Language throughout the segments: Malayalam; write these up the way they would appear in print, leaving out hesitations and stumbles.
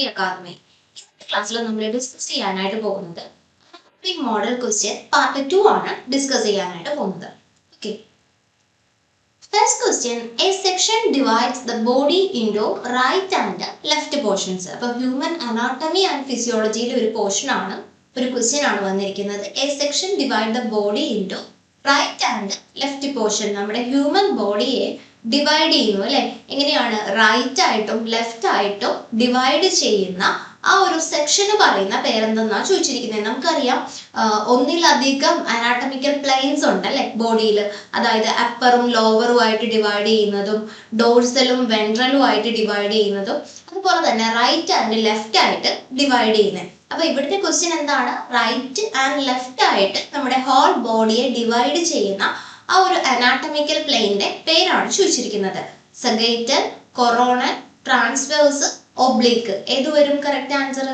the Academy. ക്ലാസ്സിൽ നമ്മൾ ഡിസ്കസ് ചെയ്യാനായിട്ട് പോകുന്നത് മോഡൽ ക്വസ്റ്റ്യൻ പാർട്ട് 2 ആണ് ഡിസ്കസ് ചെയ്യാനായിട്ട് പോകുന്നത്. Okay, first question, a section divides the body into right and left portions. അപ്പോൾ ഹ്യൂമൻ അനാട്ടമി ആൻഡ് ഫിസിയോളജിയിലെ ഒരു പോർഷൻ ആണ്, ഒരു ക്വസ്റ്റ്യൻ ആണ് വന്നിരിക്കുന്നത്. A section divide the body into right and left portion. നമ്മുടെ ഹ്യൂമൻ ബോഡിയെ ഡിവൈഡ് ചെയ്യുന്നു അല്ലെ, എങ്ങനെയാണ് റൈറ്റ് ആയിട്ടും ലെഫ്റ്റ് ആയിട്ടും ഡിവൈഡ് ചെയ്യുന്ന ആ ഒരു സെക്ഷന് പറയുന്ന പേരെന്തെന്നാ ചോദിച്ചിരിക്കുന്നത്. നമുക്കറിയാം ഒന്നിലധികം അനാട്ടമിക്കൽ പ്ലെയിൻസ് ഉണ്ട് അല്ലെ ബോഡിയിൽ, അതായത് അപ്പറും ലോവറും ആയിട്ട് ഡിവൈഡ് ചെയ്യുന്നതും ഡോർസലും വെൻട്രലും ആയിട്ട് ഡിവൈഡ് ചെയ്യുന്നതും അതുപോലെ തന്നെ റൈറ്റ് ആൻഡ് ലെഫ്റ്റ് ആയിട്ട് ഡിവൈഡ് ചെയ്യുന്നത്. അപ്പൊ ഇവിടുത്തെ ക്വസ്റ്റ്യൻ എന്താണ്, റൈറ്റ് ആൻഡ് ലെഫ്റ്റ് ആയിട്ട് നമ്മുടെ ഹോൾ ബോഡിയെ ഡിവൈഡ് ചെയ്യുന്ന ആ ഒരു അനാട്ടമിക്കൽ പ്ലെയിന്റെ പേരാണ് ചോദിച്ചിരിക്കുന്നത്. സഗൈറ്റൽ, കൊറോണൽ, ട്രാൻസ്വേഴ്സ്, ഒബ്ലിക്ക്. ഏത് വരും കറക്റ്റ് ആൻസർ?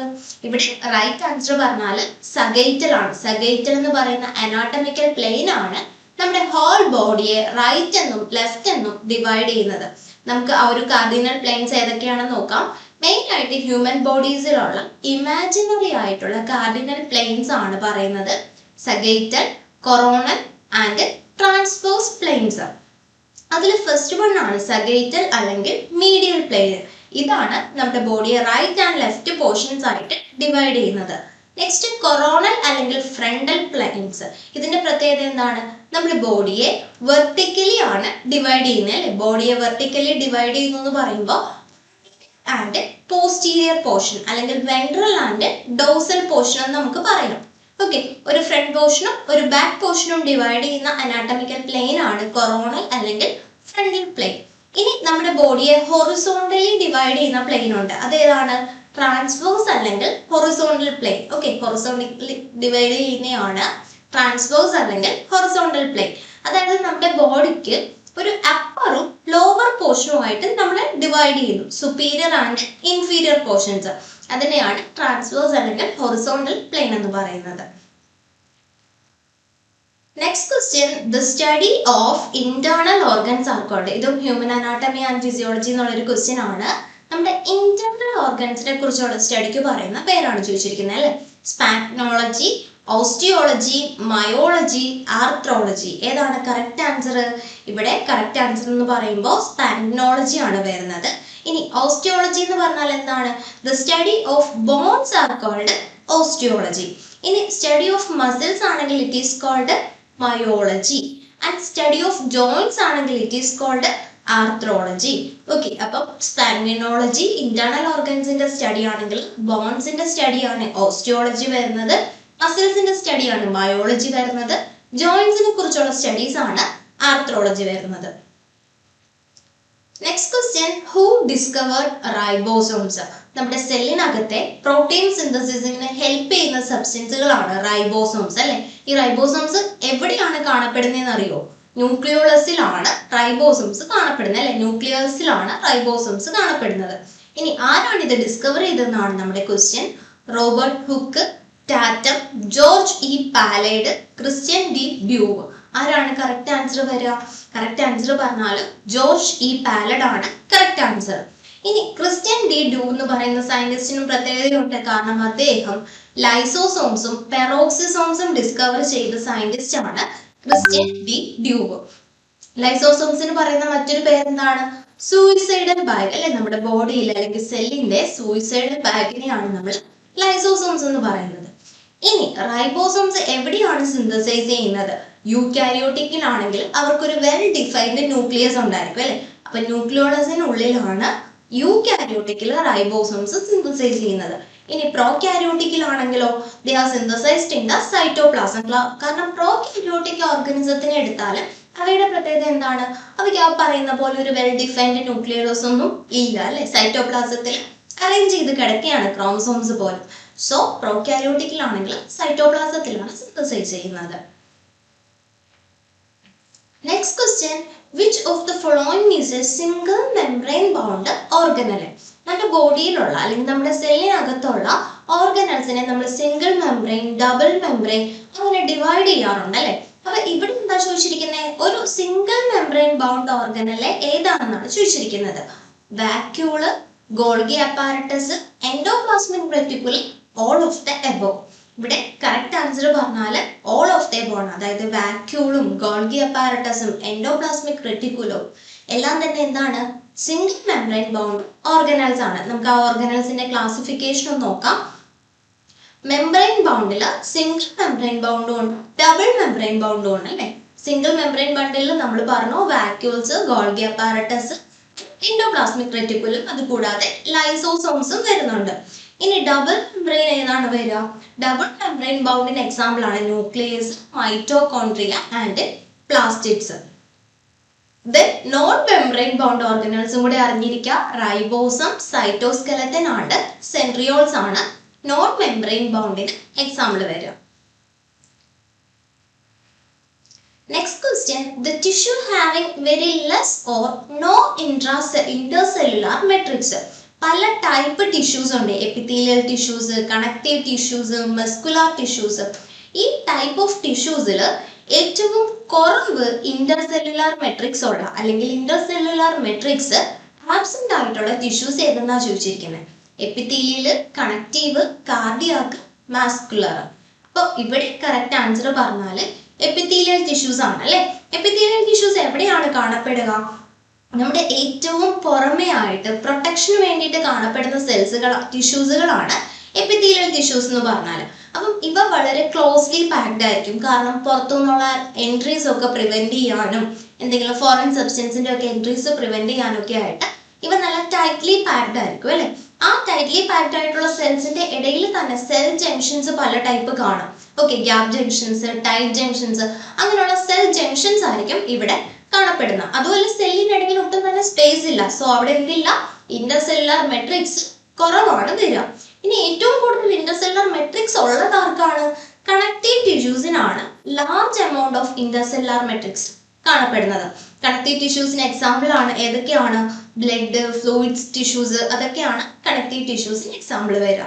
ഇവിടെ റൈറ്റ് ആൻസർ പറഞ്ഞാൽ സഗൈറ്റൽ ആണ്. സഗൈറ്റൽ എന്ന് പറയുന്ന അനാട്ടമിക്കൽ പ്ലെയിൻ ആണ് നമ്മുടെ ഹോൾ ബോഡിയെ റൈറ്റ് എന്നും ലെഫ്റ്റ് എന്നും ഡിവൈഡ് ചെയ്യുന്നത്. നമുക്ക് ആ ഒരു കാർഡിനൽ പ്ലെയിൻസ് ഏതൊക്കെയാണെന്ന് നോക്കാം. മെയിൻ ആയിട്ട് ഹ്യൂമൻ ബോഡീസിലുള്ള ഇമാജിനറി ആയിട്ടുള്ള കാർഡിനൽ പ്ലെയിൻസ് ആണ് പറയുന്നത് സഗൈറ്റൽ, കൊറോണൽ ആൻഡ് ട്രാൻസ്വേഴ്സ് പ്ലെയിൻസ്. അതിൽ ഫസ്റ്റ് വൺ ആണ് സഗൈറ്റൽ അല്ലെങ്കിൽ മീഡിയൽ പ്ലെയിൻ. ഇതാണ് നമ്മുടെ ബോഡിയെ റൈറ്റ് ആൻഡ് ലെഫ്റ്റ് പോർഷൻസ് ആയിട്ട് ഡിവൈഡ് ചെയ്യുന്നത്. നെക്സ്റ്റ് കൊറോണൽ അല്ലെങ്കിൽ ഫ്രണ്ടൽ പ്ലെയിൻസ്. ഇതിന്റെ പ്രത്യേകത എന്താണ്, നമ്മുടെ ബോഡിയെ വെർട്ടിക്കലി ആണ് ഡിവൈഡ് ചെയ്യുന്നത് അല്ലെ. ബോഡിയെ വെർട്ടിക്കലി ഡിവൈഡ് ചെയ്യുന്നു എന്ന് പറയുമ്പോൾ ആൻഡ് പോസ്റ്റീരിയർ പോർഷൻ അല്ലെങ്കിൽ വെൻട്രൽ ആൻഡ് ഡോസൽ പോർഷൻ എന്ന് നമുക്ക് പറയാം. ഓക്കെ, ഒരു ഫ്രണ്ട് പോർഷനും ഒരു ബാക്ക് പോർഷനും ഡിവൈഡ് ചെയ്യുന്ന അനാട്ടമിക്കൽ പ്ലെയിൻ ആണ് കൊറോണൽ അല്ലെങ്കിൽ ഫ്രണ്ടൽ പ്ലെയിൻ. ഇനി നമ്മുടെ ബോഡിയെ ഹൊറിസോണ്ടലി ഡിവൈഡ് ചെയ്യുന്ന പ്ലെയിൻ ഉണ്ട്, അതേതാണ്, ട്രാൻസ്വേഴ്സ് അല്ലെങ്കിൽ horizontal plain. Okay, horizontally divide ചെയ്യുന്നതാണ് ട്രാൻസ്വേഴ്സ് അല്ലെങ്കിൽ ഹൊറിസോണ്ടൽ പ്ലെയിൻ. അതായത് നമ്മുടെ ബോഡിക്ക് ഒരു അപ്പറും ലോവർ പോർഷനുമായിട്ട് നമ്മൾ ഡിവൈഡ് ചെയ്യുന്നു, സുപ്പീരിയർ ആൻഡ് ഇൻഫീരിയർ പോർഷൻസ്. അതിനെയാണ് ട്രാൻസ്വേഴ്സ് അല്ലെങ്കിൽ ഹൊറിസോണ്ടൽ പ്ലെയിൻ എന്ന് പറയുന്നത്. Next question, the study of internal organs are called. ഇതും ഹ്യൂമൻ അനാട്ടമി ആൻഡ് ഫിസിയോളജി എന്നുള്ളൊരു ക്വസ്റ്റ്യൻ ആണ്. നമ്മുടെ ഇന്റേണൽ ഓർഗൻസിനെ കുറിച്ചുള്ള സ്റ്റഡിക്ക് പറയുന്ന പേരാണ് ചോദിച്ചിരിക്കുന്നത് അല്ലെ. സ്പാഗ്നോളജി, ഓസ്റ്റിയോളജി, മയോളജി, ആർത്രോളജി. ഏതാണ് കറക്റ്റ് ആൻസർ? ഇവിടെ കറക്റ്റ് ആൻസർ എന്ന് പറയുമ്പോൾ സ്പാഗ്നോളജി ആണ് വരുന്നത്. ഇനി ഓസ്റ്റിയോളജി എന്ന് പറഞ്ഞാൽ എന്താണ്, the study of bones are called osteology. ഇനി സ്റ്റഡി ഓഫ് മസിൽസ് ആണെങ്കിൽ it is called myology. And study of joints ആണെങ്കിൽ it is called arthrology. Okay, അപ്പം സ്പാഗ്നോളജി ഇന്റേണൽ ഓർഗൻസിന്റെ സ്റ്റഡി ആണെങ്കിൽ ബോൺസിന്റെ സ്റ്റഡി ആണ് ഓസ്റ്റിയോളജി വരുന്നത്, മസിൽസിന്റെ സ്റ്റഡി ആണ് മയോളജി വരുന്നത്, ജോയിന്റ്സിനെ കുറിച്ചുള്ള സ്റ്റഡീസ് ആണ് ആർത്രോളജി വരുന്നത്. Next question, who discovered ribosomes? നമ്മുടെ സെല്ലിനകത്തെ പ്രോട്ടീൻ സിന്തസിസിന് ഹെൽപ്പ് ചെയ്യുന്ന സബ്സ്റ്റൻസുകളാണ് റൈബോസോംസ് അല്ലെ. ഈ റൈബോസോംസ് എവിടെയാണ് കാണപ്പെടുന്നതെന്ന് അറിയോ? ന്യൂക്ലിയോളസിലാണ് റൈബോസോംസ് കാണപ്പെടുന്നത് അല്ലെ. ന്യൂക്ലിയസിലാണ് റൈബോസോംസ് കാണപ്പെടുന്നത്. ഇനി ആരാണ് ഇത് ഡിസ്കവർ ചെയ്തതെന്നാണ് നമ്മുടെ question. Robert Hooke, Tatum, George E Palade, Christian de Duve. ആരാണ് കറക്റ്റ് ആൻസർ വരിക? കറക്റ്റ് ആൻസർ പറഞ്ഞാൽ ജോർജ് ഇ പാലഡ് ആണ് കറക്റ്റ് ആൻസർ. ഇനി ക്രിസ്ത്യൻ ഡി ഡ്യൂവ് എന്ന് പറയുന്ന സയന്റിസ്റ്റിനും പ്രത്യേകതയുണ്ട്, കാരണം അദ്ദേഹം ലൈസോസോംസും പെറോക്സിസോംസും ഡിസ്കവർ ചെയ്ത സയന്റിസ്റ്റ് ആണ് ക്രിസ്ത്യൻ ഡി ഡ്യൂവ്. ലൈസോസോംസിന് പറയുന്ന മറ്റൊരു പേരെന്താണ്? സൂയിസൈഡൽ ബാഗ് അല്ലെ. നമ്മുടെ ബോഡിയിൽ അല്ലെങ്കിൽ സെല്ലിന്റെ സൂയിസൈഡൽ ബാഗിനെയാണ് നമ്മൾ ലൈസോസോംസ് എന്ന് പറയുന്നത്. ഇനി റൈബോസോംസ് എവിടെയാണ് സിന്തസൈസ് ചെയ്യുന്നത്? യൂകാരിയോട്ടിക്കിലാണെങ്കിൽ അവർക്കൊരു വെൽ ഡിഫൈൻഡ് ന്യൂക്ലിയസ് ഉണ്ടായിരിക്കും അല്ലെ. അപ്പൊ ന്യൂക്ലിയോളസിനുള്ളിലാണ് യൂകാരിയോട്ടിക്കിൽ റൈബോസോംസ് സിന്തസൈസ് ചെയ്യുന്നത്. ഇനി പ്രോകാരിയോട്ടിക്കിലാണെങ്കിലോ they are synthesized in the cytoplasm. കാരണം പ്രോകാരിയോട്ടിക് ഓർഗാനിസത്തിനെ എടുത്താൽ അവയുടെ പ്രത്യേകത എന്താണ്? അവയ്ക്ക് ആ പറയുന്ന പോലെ ഒരു വെൽ ഡിഫൈൻഡ് ന്യൂക്ലിയസ് ഒന്നും ഇല്ല അല്ലെ. സൈറ്റോപ്ലാസത്തിൽ അറേഞ്ച് ചെയ്ത് കിടക്കുകയാണ് ക്രോമസോംസ് പോലെ. സോ പ്രോകാരിയോട്ടിക്കിലാണെങ്കിൽ സൈറ്റോപ്ലാസത്തിലാണ് സിന്തസൈസ് ചെയ്യുന്നത്. Next question, which of the following is A single membrane bound organelle? നമ്മുടെ ബോഡിയിലുള്ള അല്ലെങ്കിൽ നമ്മുടെ സെല്ലിനകത്തുള്ള ഓർഗനൽസിനെ നമ്മൾ സിംഗിൾ മെംബ്രെയിൻ, ഡബിൾ മെംബ്രെയിൻ അങ്ങനെ ഡിവൈഡ് ചെയ്യാറുണ്ട് അല്ലെ. അപ്പൊ ഇവിടെ എന്താ ചോദിച്ചിരിക്കുന്നത്? ഒരു സിംഗിൾ മെംബ്രെയിൻ ബൗണ്ട് ഓർഗനലെ ഏതാണെന്നാണ് ചോദിച്ചിരിക്കുന്നത്. Vacuole, Golgi apparatus, endoplasmic reticulum, all of the above. ഇവിടെ കറക്റ്റ് ആൻസർ പറഞ്ഞാൽ ഓൾ ഓഫ് ദ എബോവ് ആണ്. അതായത് വാക്യൂളും ഗോൾഗി അപ്പാരറ്റസും എൻഡോപ്ലാസ്മിക് റെറ്റിക്കുലവും എല്ലാം തന്നെ എന്താണ്? സിംഗിൾ മെംബ്രെയിൻ ബൗണ്ട് ഓർഗനൽസ് ആണ്. നമുക്ക് ആ ഓർഗനൽസിന്റെ ക്ലാസിഫിക്കേഷൻ ഒന്ന് നോക്കാം. മെംബ്രെയിൻ ബൗണ്ടിൽ സിംഗിൾ മെംബ്രെയിൻ ബൗണ്ടും ഉണ്ട്, ഡബിൾ മെംബ്രെയിൻ ബൗണ്ടും ഉണ്ട് അല്ലേ? സിംഗിൾ മെംബ്രെയിൻ ബണ്ടിൽ നമ്മൾ പറഞ്ഞു vacuoles, Golgi apparatus, endoplasmic reticulum, അതുകൂടാതെ ലൈസോസോംസും വരുന്നുണ്ട്. ഇനി ഡബിൾ മെംബ്രെയിൻ ഏതാണ് വരിക? ഡബിൾ മെംബ്രെയിൻ ബൗണ്ടിന് എക്സാമ്പിൾ ആണ് nucleus, mitochondria and plastids. Then non membrane bound ഓർഗനൽസും കൂടി അറിഞ്ഞിരിക്കുക. റൈബോസം, സൈറ്റോസ്കെലറ്റൻ ആണ്, സെൻട്രിയോൾസ് ആണ് നോൺ മെംബ്രെയിൻ ബൗണ്ടിന് എക്സാമ്പിൾ വരിക. Next question, the tissue having very less or no intercellular matrix. പല ടൈപ്പ് ടിഷ്യൂസ് ഉണ്ട്. Epithelial tissues, connective tissues, muscular tissues. ഈ ടൈപ്പ് ഓഫ് ടിഷ്യൂസിൽ ഏറ്റവും കുറവ് ഇന്റർസെല്ലുലാർ മെട്രിക്സ് ഉള്ള അല്ലെങ്കിൽ ഇന്റർസെല്ലുലാർ മെട്രിക്സ് ആബ്സെന്റ് ആയിട്ടുള്ള ടിഷ്യൂസ് ഏതെന്നാ ചോദിച്ചിരിക്കുന്നത്. Epithelial, connective, cardiac, മാസ്കുലർ. അപ്പോൾ ഇവിടെ കറക്റ്റ് ആൻസർ പറഞ്ഞാൽ എപ്പിത്തീലിയൽ ടിഷ്യൂസ് ആണ് അല്ലെ? എപ്പിത്തീലിയൽ ടിഷ്യൂസ് എവിടെയാണ് കാണപ്പെടുക? നമ്മുടെ ഏറ്റവും പുറമെ ആയിട്ട് പ്രൊട്ടക്ഷന് വേണ്ടിയിട്ട് കാണപ്പെടുന്ന ടിഷ്യൂസുകളാണ് എപ്പിത്തീലിയൽ ടിഷ്യൂസ് എന്ന് പറഞ്ഞാൽ. അപ്പം ഇവ വളരെ ക്ലോസ്ലി പാക്ഡ് ആയിരിക്കും. കാരണം പുറത്തുനിന്നുള്ള എൻട്രീസ് ഒക്കെ പ്രിവെന്റ് ചെയ്യാനും എന്തെങ്കിലും ഫോറിൻ സബ്സ്റ്റൻസിന്റെ ഒക്കെ എൻട്രീസ് പ്രിവെന്റ് ചെയ്യാനും ഒക്കെ ആയിട്ട് ഇവ നല്ല ടൈറ്റ്ലി പാക്ഡ് ആയിരിക്കും അല്ലെ? ആ ടൈറ്റ്ലി പാക്ഡ് ആയിട്ടുള്ള സെൽസിന്റെ ഇടയിൽ തന്നെ സെൽ ജംഗ്ഷൻസ് പല ടൈപ്പ് കാണും. Okay, gap junctions, tight junctions, അങ്ങനെയുള്ള സെൽ ജംഗ്ഷൻസ് ആയിരിക്കും ഇവിടെ കാണപ്പെടുന്നത്. അതുപോലെ സെല്ലിനിടയിൽ ഒട്ടും തന്നെ സ്പേസ് ഇല്ല. സോ അവിടെ എന്തില്ല? ഇന്റർസെല്ലുലാർ മെട്രിക്സ് കുറവാണ് വരിക. ഇനി ഏറ്റവും കൂടുതൽ ഇന്റർസെല്ലുലാർ മെട്രിക്സ് ഉള്ളത് ആർക്കാണ്? കണക്റ്റീവ് ടിഷ്യൂസിനാണ് large amount of intercellular matrix കാണപ്പെടുന്നത്. കണക്റ്റീവ് ടിഷ്യൂസിന് എക്സാമ്പിൾ ആണ് ഏതൊക്കെയാണ്? ബ്ലഡ്, ഫ്ലൂയിഡ്സ് ടിഷ്യൂസ്, അതൊക്കെയാണ് കണക്റ്റീവ് ടിഷ്യൂസിന് എക്സാമ്പിൾ വരിക.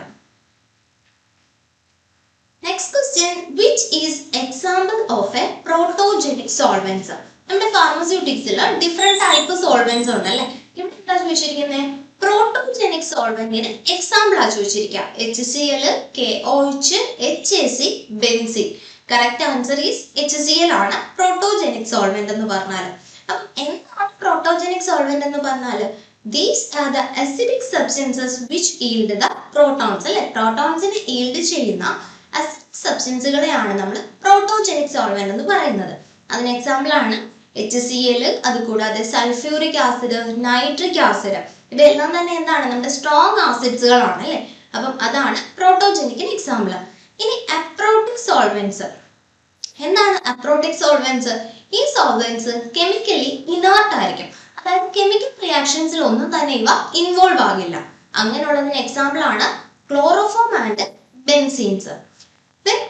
Next question, which is example of a protogenic solvents? നമ്മുടെ ഫാർമസ്യൂട്ടിക്സിൽ ഡിഫറെന്റ് ടൈപ്പ് സോൾവെന്റ്സ് ഉണ്ട് അല്ലെ? ഇവിടെ എന്താ ചോദിച്ചിരിക്കുന്നത്? പ്രോട്ടോജനിക് സോൾവെന്റിന് എക്സാമ്പിൾ ആ ചോദിച്ചിരിക്കുക. HCl, KOH, HAC, benzene. Correct answer is HCl ആണ് പ്രോട്ടോജനിക് സോൾവെന്റ് എന്ന് പറഞ്ഞാൽ. അപ്പം എന്താണ് പ്രോട്ടോജനിക് സോൾവെന്റ് എന്ന് പറഞ്ഞാൽ? These are the acidic substances which yield the protons അല്ലെ? പ്രോട്ടോൺസിനെ yield ചെയ്യുന്ന സബ്സ്റ്റൻസുകളെയാണ് നമ്മൾ പ്രോട്ടോജനിക് സോൾവെന്റ് എന്ന് പറയുന്നത്. അതിന് എക്സാമ്പിൾ ആണ് HCl, അതുകൂടാതെ സൾഫ്യൂറിക് ആസിഡ്, നൈട്രിക് ആസിഡ്. ഇവയെല്ലാം തന്നെ എന്താണ്? നമ്മുടെ സ്ട്രോങ് ആസിഡ്സുകളാണ് അല്ലെ? അപ്പം അതാണ് പ്രോട്ടോജനിക്കിന് എക്സാമ്പിൾ. ഇനി അപ്രോട്ടിക് സോൾവെന്റ്സ്. എന്താണ് അപ്രോട്ടിക് സോൾവെന്റ്സ്? ഈ സോൾവെന്റ്സ് കെമിക്കലി ഇനേർട്ട് ആയിരിക്കും. അതായത് കെമിക്കൽ റിയാക്ഷൻസിൽ ഒന്നും തന്നെ ഇവ ഇൻവോൾവ് ആകില്ല. അങ്ങനെയുള്ളതിന് എക്സാമ്പിൾ ആണ് ക്ലോറോഫോം ആൻഡ് ബെൻസീൻസ്.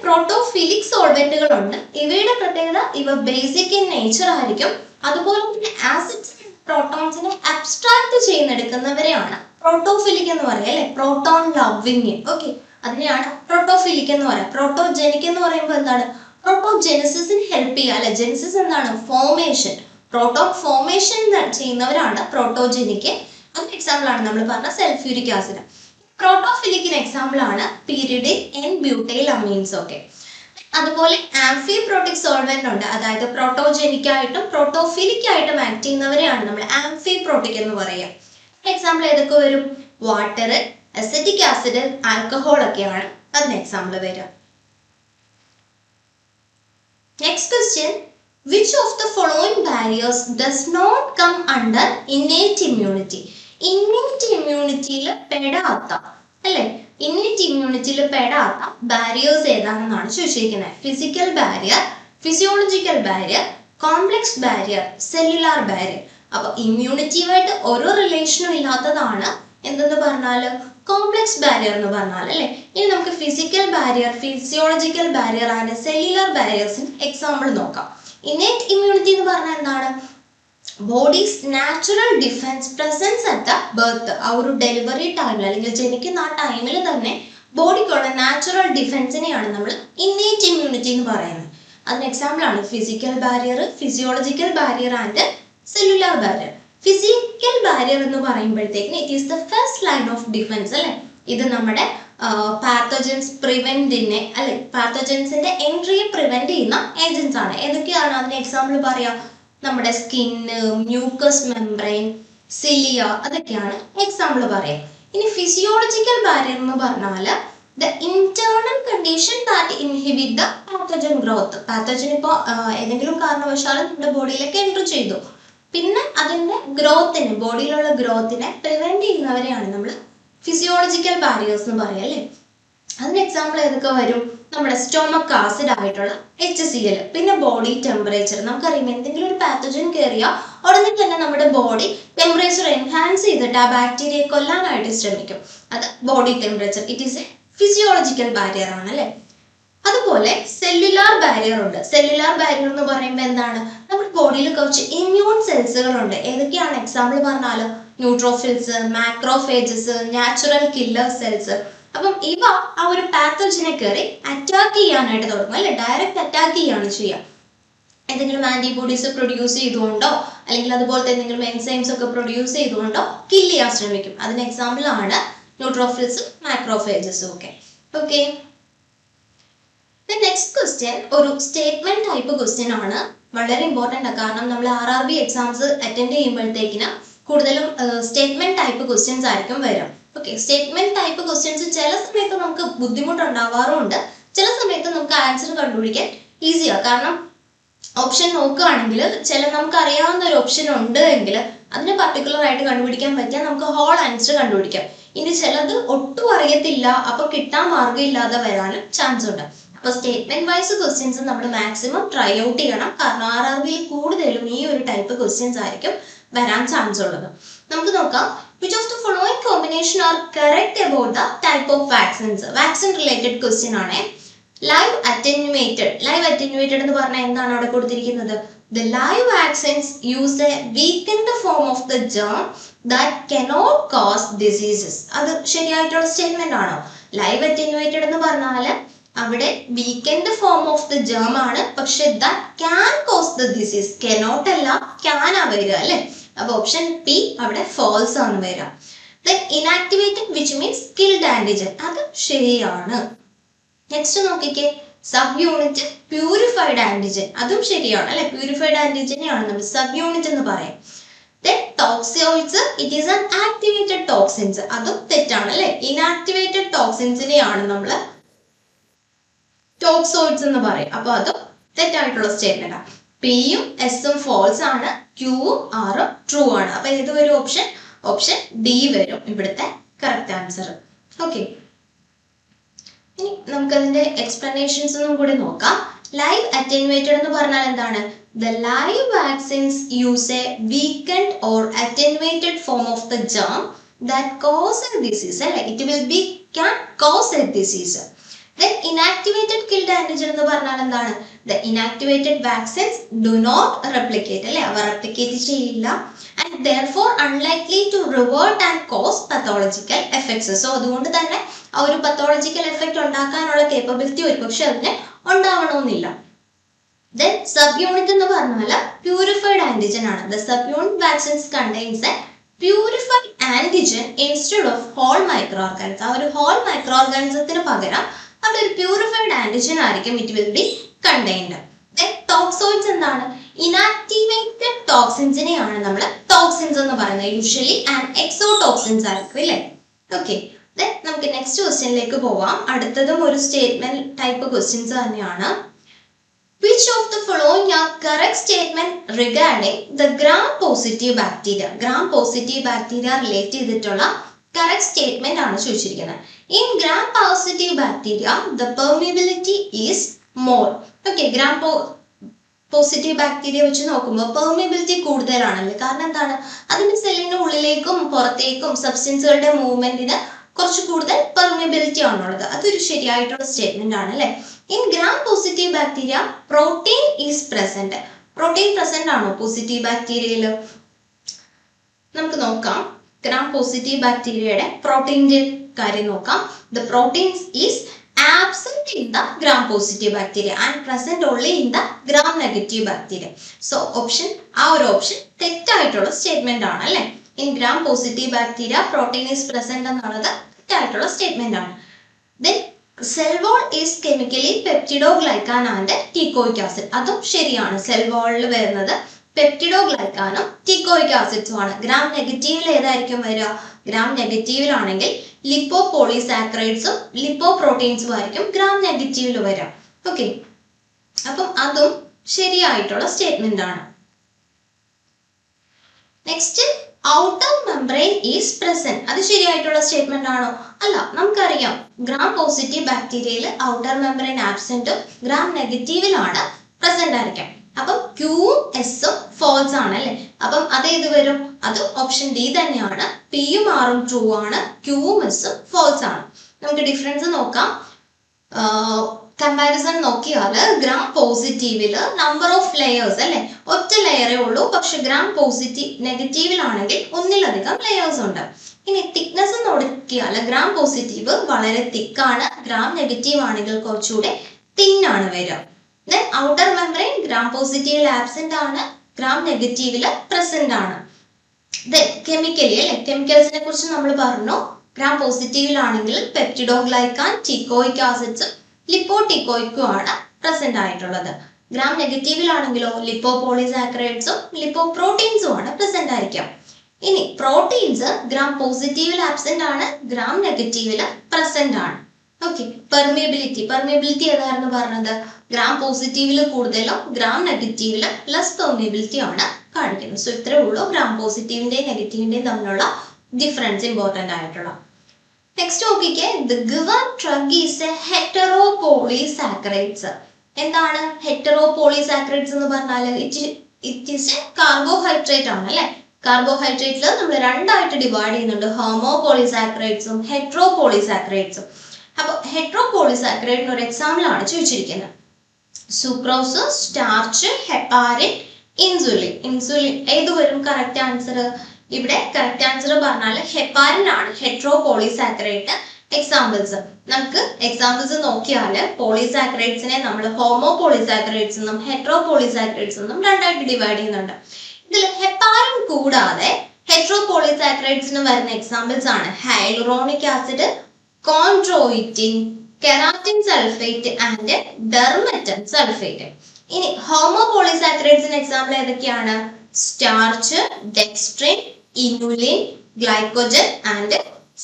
പ്രോട്ടോഫിലിക് സോൾവെന്റുകൾ ഉണ്ട്. ഇവയുടെ പ്രത്യേകത ഇവ ബേസിക് ഇൻ നേച്ചർ ആയിരിക്കും. അതുപോലെ തന്നെ ആസിഡ്സ് പ്രോട്ടോൺസിനെ അബ്സ്ട്രാക്ട് ചെയ്യുന്നെടുക്കുന്നവരെയാണ് പ്രോട്ടോഫിലിക് എന്ന് പറയുക അല്ലെ? Proton loving. ഓക്കെ, അതിനെയാണ് പ്രോട്ടോഫിലിക് എന്ന് പറയുക. പ്രോട്ടോജനിക് എന്ന് പറയുമ്പോൾ എന്താണ്? പ്രോട്ടോജെനസിസിന് ഹെൽപ്പ് ചെയ്യുക അല്ലെ? ജെനസിസ് എന്താണ്? ഫോർമേഷൻ. പ്രോട്ടോൺ ഫോർമേഷൻ ചെയ്യുന്നവരാണ് പ്രോട്ടോജനിക്. അതിന് എക്സാമ്പിൾ ആണ് നമ്മൾ പറഞ്ഞ സൾഫ്യൂരിക് ആസിഡ്. പ്രോട്ടോഫിലിക്കിന് എക്സാമ്പിൾ ആണ് പീരിഡിൻ N ബ്യൂട്ടൈൽ അമീൻസ്. ഓക്കെ, അതുപോലെ ആംഫിപ്രോട്ടിക് സോൾവെന്റ് ഉണ്ട്. അതായത് പ്രോട്ടോജനിക് ആയിട്ടും പ്രോട്ടോഫിലിക് ആയിട്ടും ആക്ട് ചെയ്യുന്നവരെയാണ് നമ്മൾ ആംഫിപ്രോട്ടിക് എന്ന് പറയുക. എക്സാമ്പിൾ ഏതൊക്കെ വരും? വാട്ടർ, അസറ്റിക് ആസിഡ്, ആൽക്കഹോൾ ഒക്കെയാണ് അതിന് എക്സാമ്പിൾ വരിക. Next question, which of the following barriers does not come under innate immunity? Innate ഇമ്മ്യൂണിറ്റിയിൽ പെടാത്ത അല്ലെ? ഇന്നേറ്റ് ഇമ്മ്യൂണിറ്റിയിൽ പെടാത്ത ബാരിയേഴ്സ് ഏതാണെന്നാണ് ചോദിച്ചിരിക്കുന്നത്. Physical barrier, physiological barrier, complex barrier, cellular barrier. അപ്പൊ ഇമ്മ്യൂണിറ്റിയുമായിട്ട് ഒരു റിലേഷനും ഇല്ലാത്തതാണ് എന്തെന്ന് പറഞ്ഞാൽ കോംപ്ലക്സ് ബാരിയർ എന്ന് പറഞ്ഞാൽ അല്ലെ? ഇനി നമുക്ക് physical barrier, physiological barrier and cellular ബാരിയേഴ്സിന് എക്സാമ്പിൾ നോക്കാം. ഇന്നേറ്റ് ഇമ്മ്യൂണിറ്റി എന്ന് പറഞ്ഞാൽ എന്താണ്? Bodies natural defence presence at the birth. ആ ഒരു ഡെലിവറി ടൈമിൽ അല്ലെങ്കിൽ ജനിക്കുന്ന ആ ടൈമിൽ തന്നെ ബോഡിക്കുള്ള നാച്ചുറൽ ഡിഫൻസിനെയാണ് നമ്മൾ ഇന്നേറ്റ് ഇമ്മ്യൂണിറ്റി എന്ന് പറയുന്നത്. അതിന് എക്സാമ്പിൾ ആണ് physical barrier, physiological barrier and cellular barrier. Physical barrier എന്ന് പറയുമ്പോഴത്തേക്കിന് it is the first line of defence അല്ലെ. ഇത് നമ്മുടെ പാത്തോജൻസ് പ്രിവെന്റിനെ അല്ലെ പാത്തോജൻസിന്റെ എൻട്രിയെ പ്രിവെന്റ് ചെയ്യുന്ന ഏജൻസ് ആണ്. ഏതൊക്കെയാണ് അതിന് എക്സാമ്പിൾ പറയാം? നമ്മുടെ സ്കിന്ന്, മ്യൂക്കസ് മെംബ്രെയിൻ, സിലിയ, അതൊക്കെയാണ് എക്സാമ്പിൾ പറയാം. ഇനി ഫിസിയോളജിക്കൽ ബാരിയർ എന്ന് പറഞ്ഞാൽ the internal condition that inhibit the pathogen growth. Pathogen ഇപ്പോൾ ഏതെങ്കിലും കാരണവശാൽ നമ്മുടെ ബോഡിയിലേക്ക് എൻട്രി ചെയ്തു, പിന്നെ അതിന്റെ ഗ്രോത്തിനെ, ബോഡിയിലുള്ള ഗ്രോത്തിനെ പ്രിവെന്റ് ചെയ്യുന്നവരെയാണ് നമ്മൾ ഫിസിയോളജിക്കൽ ബാരിയേഴ്സ് എന്ന് പറയാം അല്ലേ. അതിന് എക്സാമ്പിൾ ഏതൊക്കെ വരും? നമ്മുടെ സ്റ്റൊമക് ആസിഡ് ആയിട്ടുള്ള HCl, പിന്നെ ബോഡി ടെമ്പറേച്ചർ. നമുക്കറിയാം എന്തെങ്കിലും ഒരു പാത്തോജൻ കയറിയാൽ ഉടനെ തന്നെ നമ്മുടെ ബോഡി ടെമ്പറേച്ചർ എൻഹാൻസ് ചെയ്തിട്ട് ആ ബാക്ടീരിയയെ കൊല്ലാനായിട്ട് ശ്രമിക്കും. അത് body temperature, it is A physiological barrier ആണ് അല്ലെ. അതുപോലെ സെല്ലുലാർ ബാരിയർ ഉണ്ട്. സെല്ലുലാർ ബാരിയർ എന്ന് പറയുമ്പോൾ എന്താണ്? നമ്മുടെ ബോഡിയിൽ കുറച്ച് ഇമ്മ്യൂൺ സെൽസുകൾ ഉണ്ട്. ഏതൊക്കെയാണ് എക്സാമ്പിൾ പറഞ്ഞാൽ? Neutrophils, macrophages, natural killer cells. അപ്പം ഇവ ആ ഒരു പാത്തോജനെ കയറി അറ്റാക്ക് ചെയ്യാനായിട്ട് തുടങ്ങും അല്ലെ, ഡയറക്റ്റ് അറ്റാക്ക് ചെയ്യാണ് ചെയ്യുക. എന്തെങ്കിലും ആന്റിബോഡീസ് പ്രൊഡ്യൂസ് ചെയ്തുകൊണ്ടോ അല്ലെങ്കിൽ അതുപോലത്തെ എന്തെങ്കിലും എൻസൈംസ് ഒക്കെ പ്രൊഡ്യൂസ് ചെയ്തുകൊണ്ടോ കില്ല് ചെയ്യാൻ ശ്രമിക്കും. അതിന് എക്സാമ്പിൾ ആണ് ന്യൂട്രോഫിൽസ്, മാക്രോഫേജസ് ഒക്കെ. ഓക്കെ, നെക്സ്റ്റ് ക്വസ്റ്റ്യൻ ഒരു സ്റ്റേറ്റ്മെന്റ് ടൈപ്പ് ക്വസ്റ്റ്യൻ ആണ്. വളരെ ഇമ്പോർട്ടൻ്റ് ആണ്, കാരണം നമ്മൾ RRB എക്സാംസ് അറ്റൻഡ് ചെയ്യുമ്പോഴത്തേക്കിന് കൂടുതലും സ്റ്റേറ്റ്മെന്റ് ടൈപ്പ് ക്വസ്റ്റ്യൻസ് ആയിരിക്കും വരാം. ഓക്കെ, സ്റ്റേറ്റ്മെന്റ് ടൈപ്പ് ക്വസ്റ്റ്യൻസ് ചില സമയത്ത് നമുക്ക് ബുദ്ധിമുട്ടുണ്ടാവാറുമുണ്ട്, ചില സമയത്ത് നമുക്ക് ആൻസർ കണ്ടുപിടിക്കാൻ ഈസിയാണ്. കാരണം ഓപ്ഷൻ നോക്കുകയാണെങ്കിൽ ചില നമുക്ക് അറിയാവുന്ന ഒരു ഓപ്ഷൻ ഉണ്ട് എങ്കിൽ അതിന് പർട്ടിക്കുലർ ആയിട്ട് കണ്ടുപിടിക്കാൻ പറ്റിയാൽ നമുക്ക് ഹോൾ ആൻസർ കണ്ടുപിടിക്കാം. ഇനി ചിലത് ഒട്ടും അറിയത്തില്ല, അപ്പൊ കിട്ടാൻ മാർഗ്ഗമില്ലാതെ വരാനും ചാൻസ് ഉണ്ട്. അപ്പൊ സ്റ്റേറ്റ്മെന്റ് വൈസ് ക്വസ്റ്റ്യൻസ് നമ്മൾ മാക്സിമം ട്രൈ ഔട്ട് ചെയ്യണം, കാരണം RRBയിൽ കൂടുതലും ഈ ഒരു ടൈപ്പ് ക്വസ്റ്റ്യൻസ് ആയിരിക്കും വരാൻ ചാൻസ് ഉള്ളത്. നമുക്ക് നോക്കാം. Which of the following combination are correct about the type of vaccines? Vaccine related question ആണ്. ലൈവ് അറ്റന്യൂവേറ്റഡ്. ലൈവ് അറ്റന്യൂവേറ്റഡ് എന്ന് പറഞ്ഞാൽ എന്താണ് അവിടെ കൊടുത്തിരിക്കുന്നത്? The live vaccines use a weakened form of the germ that cannot cause diseases. അത് ശരിയായിട്ടുള്ള സ്റ്റേറ്റ്മെന്റ് ആണോ? ലൈവ് അറ്റന്യൂവേറ്റഡ് എന്ന് പറഞ്ഞാൽ അവിടെ weekend form of the germ ആണ്, പക്ഷെ that can cause the disease. Cannot അല്ല, ക്യാൻ ആ വരിക അല്ലെ. അപ്പൊ ഓപ്ഷൻ പി അവിടെ ഫോൾസ് ആണ് വരിക. Then inactivated which means killed antigen, അത് ശരിയാണ്. നെക്സ്റ്റ് നോക്കിക്കേ, സബ് യൂണിറ്റ് പ്യൂരിഫൈഡ് ആന്റിജൻ, അതും ശരിയാണ് അല്ലെ. പ്യൂരിഫൈഡ് ആന്റിജനെയാണ് നമ്മൾ സബ് യൂണിറ്റ് എന്ന് പറയാം. Then toxoids, it is an activated toxins, അതും തെറ്റാണ് അല്ലെ. ഇനാക്ടിവേറ്റഡ് ടോക്സിൻസിനെയാണ് നമ്മൾ ടോക്സോയിഡ്സ് എന്ന് പറയും. അപ്പൊ അതും തെറ്റായിട്ടുള്ള സ്റ്റേറ്റ്മെന്റ് ആണ്. പിയും എസും ഫോൾസ് ആണ്, ക്യൂവും ആറും ട്രൂ ആണ്. അപ്പൊ ഏത് വരും ഓപ്ഷൻ? ഓപ്ഷൻ ഡി വരും ഇവിടുത്തെ കറക്റ്റ് ആൻസർ. ഓക്കെ, ഇനി നമുക്കതിന്റെ എക്സ്പ്ലനേഷൻസ് ഒന്നും കൂടി നോക്കാം. ലൈവ് അറ്റന്യൂവേറ്റഡ് എന്ന് പറഞ്ഞാൽ എന്താണ്? The live vaccines use a weakened or attenuated form of the germ that cause a disease. It will be can cause a disease. Then inactivated killed antigen എന്ന് പറഞ്ഞാൽ എന്താണ്? The inactivated vaccines do not replicate അല്ലെ, അവ replicate ചെയ്യില്ല, and therefore unlikely to revert and cause pathological effects. So അതുകൊണ്ട് തന്നെ ആ ഒരു pathological effect ഉണ്ടാക്കാനുള്ള capability ഒരുപക്ഷെ അതിന് ഉണ്ടാവണമെന്നില്ല. Then subunit എന്ന് പറഞ്ഞാൽ purified antigen ആണ്. The subunit vaccines contains a purified antigen instead of whole microorganisms. ആ ഒരു whole microorganismത്തിന് പകരം അവിടെ ഒരു purified antigen ആയിരിക്കും it will be contained. Then toxoids എന്താണ്? Inactivated toxinsനെയാണ് നമ്മൾ toxins എന്ന് പറയുന്നത്. Usually and exotoxins ആയിരിക്കും അല്ലേ. Okay, then നമുക്ക് നെക്സ്റ്റ് ക്വസ്റ്റ്യനിലേക്ക് പോവാം. അടുത്തതും ഒരു സ്റ്റേറ്റ്മെന്റ് ടൈപ്പ് ക്വസ്റ്റ്യൻസ് തന്നെയാണ്. Which of the following are correct statement regarding the gram-positive bacteria? Gram-positive bacteria relate ചെയ്തിട്ടുള്ള correct statement ആണ് ചോദിച്ചിരിക്കുന്നത്. In gram-positive bacteria, the permeability is more. Okay, gram-positive bacteria വെച്ച് നോക്കുമ്പോൾ permeability കൂടുതലാണല്ലേ. കാരണം എന്താണ്? അതിന്റെ സെല്ലിന്റെ ഉള്ളിലേക്കും പുറത്തേക്കും സബ്സ്റ്റൻസുകളുടെ മൂവ്മെന്റിന് കുറച്ച് കൂടുതൽ പെർമിയബിലിറ്റി ആണുള്ളത്. അതൊരു ശരിയായിട്ടുള്ള സ്റ്റേറ്റ്മെന്റ് ആണ് അല്ലെ. In gram-positive bacteria, protein is present. Protein present ആണോ പോസിറ്റീവ് ബാക്ടീരിയയിൽ? നമുക്ക് നോക്കാം. gram-positive ബാക്ടീരിയയുടെ പ്രോട്ടീൻ്റെ കാര്യം നോക്കാം. The protein is absent in the gram-positive bacteria and present only in the gram-negative bacteria. So option, ആ ഒരു ഓപ്ഷൻ തെറ്റായിട്ടുള്ള സ്റ്റേറ്റ്മെന്റ് ആണ് അല്ലേ. In gram-positive bacteria, protein is present എന്നുള്ളത് തെറ്റായിട്ടുള്ള സ്റ്റേറ്റ്മെന്റ് ആണ്. Then cell wall is chemically peptidoglycan and teichoic acid. അതും ശരിയാണ്. സെൽ വാളിൽ വരുന്നത് പെപ്റ്റിഡോഗ്ലൈക്കാനും ടീക്കോയിക് ആസിഡ്സും ആണ്. ഗ്രാം നെഗറ്റീവിൽ ഏതായിരിക്കും വരിക? ഗ്രാം നെഗറ്റീവിലാണെങ്കിൽ ലിപ്പോ പോളിസാക്കറൈഡ്സും ലിപ്പോ പ്രോട്ടീൻസും ആയിരിക്കും ഗ്രാം നെഗറ്റീവിൽ വരിക. ഓക്കെ, അപ്പം അതും ശരിയായിട്ടുള്ള സ്റ്റേറ്റ്മെന്റ് ആണ്. Next, outer membrane is present. അത് ശരിയായിട്ടുള്ള സ്റ്റേറ്റ്മെന്റ് ആണോ? അല്ല. നമുക്കറിയാം ഗ്രാം പോസിറ്റീവ് ബാക്ടീരിയയിൽ ഔട്ടർ മെംബ്രെയിൻ ആബ്സെന്റും ഗ്രാം നെഗറ്റീവിലാണ് പ്രസന്റ് ആയിരിക്കാം. അപ്പം ക്യൂവും എസും ഫോൾസ് ആണ് അല്ലെ. അപ്പം അത് ഏത് വരും? അത് ഓപ്ഷൻ ഡി തന്നെയാണ്. പിയും ആറും ട്രൂ ആണ്, ക്യൂവും എസും ഫോൾസ് ആണ്. നമുക്ക് ഡിഫറൻസ് നോക്കാം. കമ്പാരിസൺ നോക്കിയാൽ ഗ്രാം പോസിറ്റീവില് നമ്പർ ഓഫ് ലെയേഴ്സ് അല്ലെ, ഒറ്റ ലെയറേ ഉള്ളൂ. പക്ഷെ ഗ്രാം പോസിറ്റീവ് നെഗറ്റീവിലാണെങ്കിൽ ഒന്നിലധികം ലെയേഴ്സ് ഉണ്ട്. ഇനി തിക്നെസ് നോക്കിയാൽ ഗ്രാം പോസിറ്റീവ് വളരെ തിക്കാണ്, ഗ്രാം നെഗറ്റീവ് ആണെങ്കിൽ കുറച്ചുകൂടെ തിന്നാണ് വരിക. Then outer membrane gram positive absent ആണ്, gram negative present ആണ്. Then chemically അല്ലെ, കെമിക്കൽസിനെ കുറിച്ച് നമ്മൾ പറഞ്ഞു. gram positive ആണെങ്കിൽ പെപ്റ്റിഡോഗ്ലൈക്കാൻ, ടീക്കോയിക് ആസിഡ്സും ലിപ്പോടീക്കോയിക്കും ആണ് പ്രസന്റ് ആയിട്ടുള്ളത്. gram negative ആണെങ്കിലോ ലിപ്പോ പോളിസാക്കറൈഡ്സും ലിപ്പോ പ്രോട്ടീൻസും ആണ് പ്രസന്റ് ആയിരിക്കാം. ഇനി പ്രോട്ടീൻസ് gram positive ആബ്സെന്റ് ആണ്, gram negative പ്രസന്റ് ആണ്. ഓക്കെ, പെർമിയബിലിറ്റി ഏതായിരുന്നു പറഞ്ഞത്? ഗ്രാം പോസിറ്റീവില് കൂടുതലും ഗ്രാം നെഗറ്റീവില് ലെസ് പെർമിയബിലിറ്റി ആണ് കാണിക്കുന്നത്. സോ ഇത്രേ ഉള്ളൂ ഗ്രാം പോസിറ്റീവിന്റെയും നെഗറ്റീവിന്റെയും തമ്മിലുള്ള ഡിഫറൻസ് ഇമ്പോർട്ടന്റ് ആയിട്ടുള്ള. നെക്സ്റ്റ് നോക്കിക്കേ, the given drug is a heteropolysaccharides. എന്താണ് ഹെറ്ററോപോളിസാക്കറൈഡ്സ് എന്ന് പറഞ്ഞാൽ? ഇറ്റ് ഈസ് എ കാർബോഹൈഡ്രേറ്റ് ആണ് അല്ലെ. കാർബോഹൈഡ്രേറ്റിൽ നമ്മൾ രണ്ടായിട്ട് ഡിവൈഡ് ചെയ്യുന്നുണ്ട്, ഹോമോപോളിസാക്കറൈഡ്സും ഹെറ്ററോപോളിസാക്കറൈഡ്സും. അപ്പൊ ഹെറ്ററോപോളിസാക്കറൈഡിന് ഒരു എക്സാമ്പിൾ ആണ് ചോദിച്ചിരിക്കുന്നത്. Sucrose, starch, heparin, insulin. Insulin ഏത് വരും കറക്റ്റ് ആൻസർ? ഇവിടെ കറക്റ്റ് ആൻസർ പറഞ്ഞാൽ ഹെപ്പാരിൻ ആണ് ഹെറ്ററോപോളിസാക്കറൈഡിന് എക്സാമ്പിൾസ്. നമുക്ക് എക്സാമ്പിൾസ് നോക്കിയാൽ പോളിസാക്കറൈഡ്സിനെ നമ്മൾ ഹോമോപോളിസാക്കറൈഡ്സ് എന്നും ഹെറ്ററോപോളിസാക്കറൈഡ്സ് എന്നും രണ്ടായിട്ട് ഡിവൈഡ് ചെയ്യുന്നുണ്ട്. ഇതിൽ ഹെപ്പാരിൻ കൂടാതെ ഹെറ്ററോപോളിസാക്കറൈഡ്സിന് വരുന്ന എക്സാമ്പിൾസ് ആണ് hyaluronic acid, chondroitin, keratin sulphate and dermatan sulphate. ഇനി ഹോമോപോളിസാക്കറൈഡ്സിന് എക്സാമ്പിൾ ഏതൊക്കെയാണ്? Starch, dextrin, inulin, glycogen and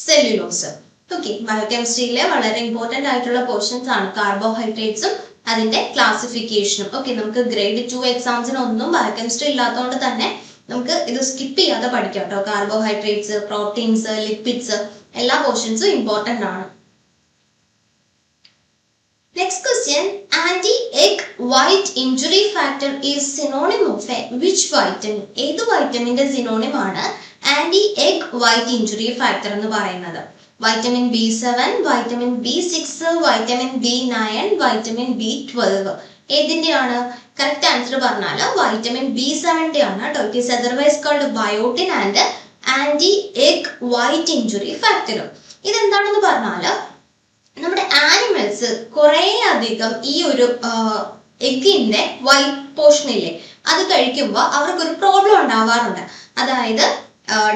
cellulose. Okay, ബയോകെമിസ്ട്രിയിലെ വളരെ ഇമ്പോർട്ടന്റ് ആയിട്ടുള്ള പോർഷൻസ് ആണ് കാർബോഹൈഡ്രേറ്റ്സും അതിന്റെ ക്ലാസിഫിക്കേഷനും. ഓക്കെ, നമുക്ക് ഗ്രേഡ് 2 എക്സാംസിന് ഒന്നും ബയോകെമിസ്ട്രി ഇല്ലാത്തതുകൊണ്ട് തന്നെ നമുക്ക് ഇത് സ്കിപ്പ് ചെയ്യാതെ പഠിക്കാം കേട്ടോ. കാർബോഹൈഡ്രേറ്റ്സ്, പ്രോട്ടീൻസ്, ലിപ്പിഡ്സ് എല്ലാ പോർഷൻസും ഇമ്പോർട്ടന്റ് ആണ്. Next question, anti egg white injury factor is synonym of which vitamin? ഏത് വൈറ്റമിന്റെ സിനോണിം ആണ് anti egg white injury factor എന്ന് പറയുന്നത്? Vitamin B7, vitamin B6, vitamin B9, vitamin B12. ഏതിന്റെയാണ്? കറക്റ്റ് ആൻസർ പറഞ്ഞാൽ വൈറ്റമിൻ B7 ആണ് കേട്ടോ. It is otherwise called biotin and anti egg white injury factor. ഇതെന്താണെന്ന് പറഞ്ഞാല് നമ്മുടെ ആനിമൽസ് കുറെ അധികം ഈ ഒരു എഗിന്റെ വൈറ്റ് പോർഷൻ ഇല്ലേ, അത് കഴിക്കുമ്പോൾ അവർക്കൊരു പ്രോബ്ലം ഉണ്ടാവാറുണ്ട്. അതായത്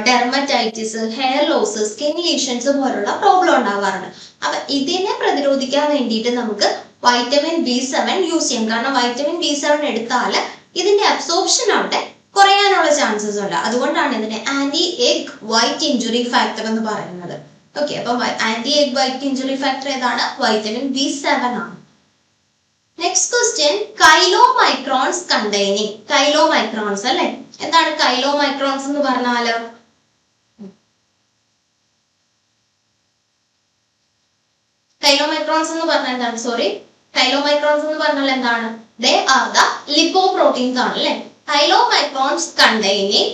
dermatitis, hair loss, skin lesions പോലുള്ള പ്രോബ്ലം ഉണ്ടാവാറുണ്ട്. അപ്പൊ ഇതിനെ പ്രതിരോധിക്കാൻ വേണ്ടിയിട്ട് നമുക്ക് വൈറ്റമിൻ B7 യൂസ് ചെയ്യാം. കാരണം വൈറ്റമിൻ B7 എടുത്താൽ ഇതിന്റെ അബ്സോർപ്ഷൻ അവിടെ കുറയാനുള്ള ചാൻസസ് ഉണ്ട്. അതുകൊണ്ടാണ് ഇതിനെ anti egg white injury factor എന്ന് പറയുന്നത്. ഓക്കെ, അപ്പൊ anti egg white injury factor ഏതാണ്? വൈറ്റമിൻ B7 ആണ്. Next question, chylomicrons containing. Chylomicrons അല്ലെ, എന്താണ് കൈലോമൈക്രോൺസ് എന്ന് പറഞ്ഞാല്? കൈലോമൈക്രോൺസ് എന്ന് പറഞ്ഞാൽ എന്താണ്? സോറി, കൈലോമൈക്രോൺസ് എന്ന് പറഞ്ഞാൽ എന്താണ്? ദേ ആർ ദ ലിപ്പോപ്രോട്ടീൻസ് ആണ് അല്ലെ. Chylomicrons containing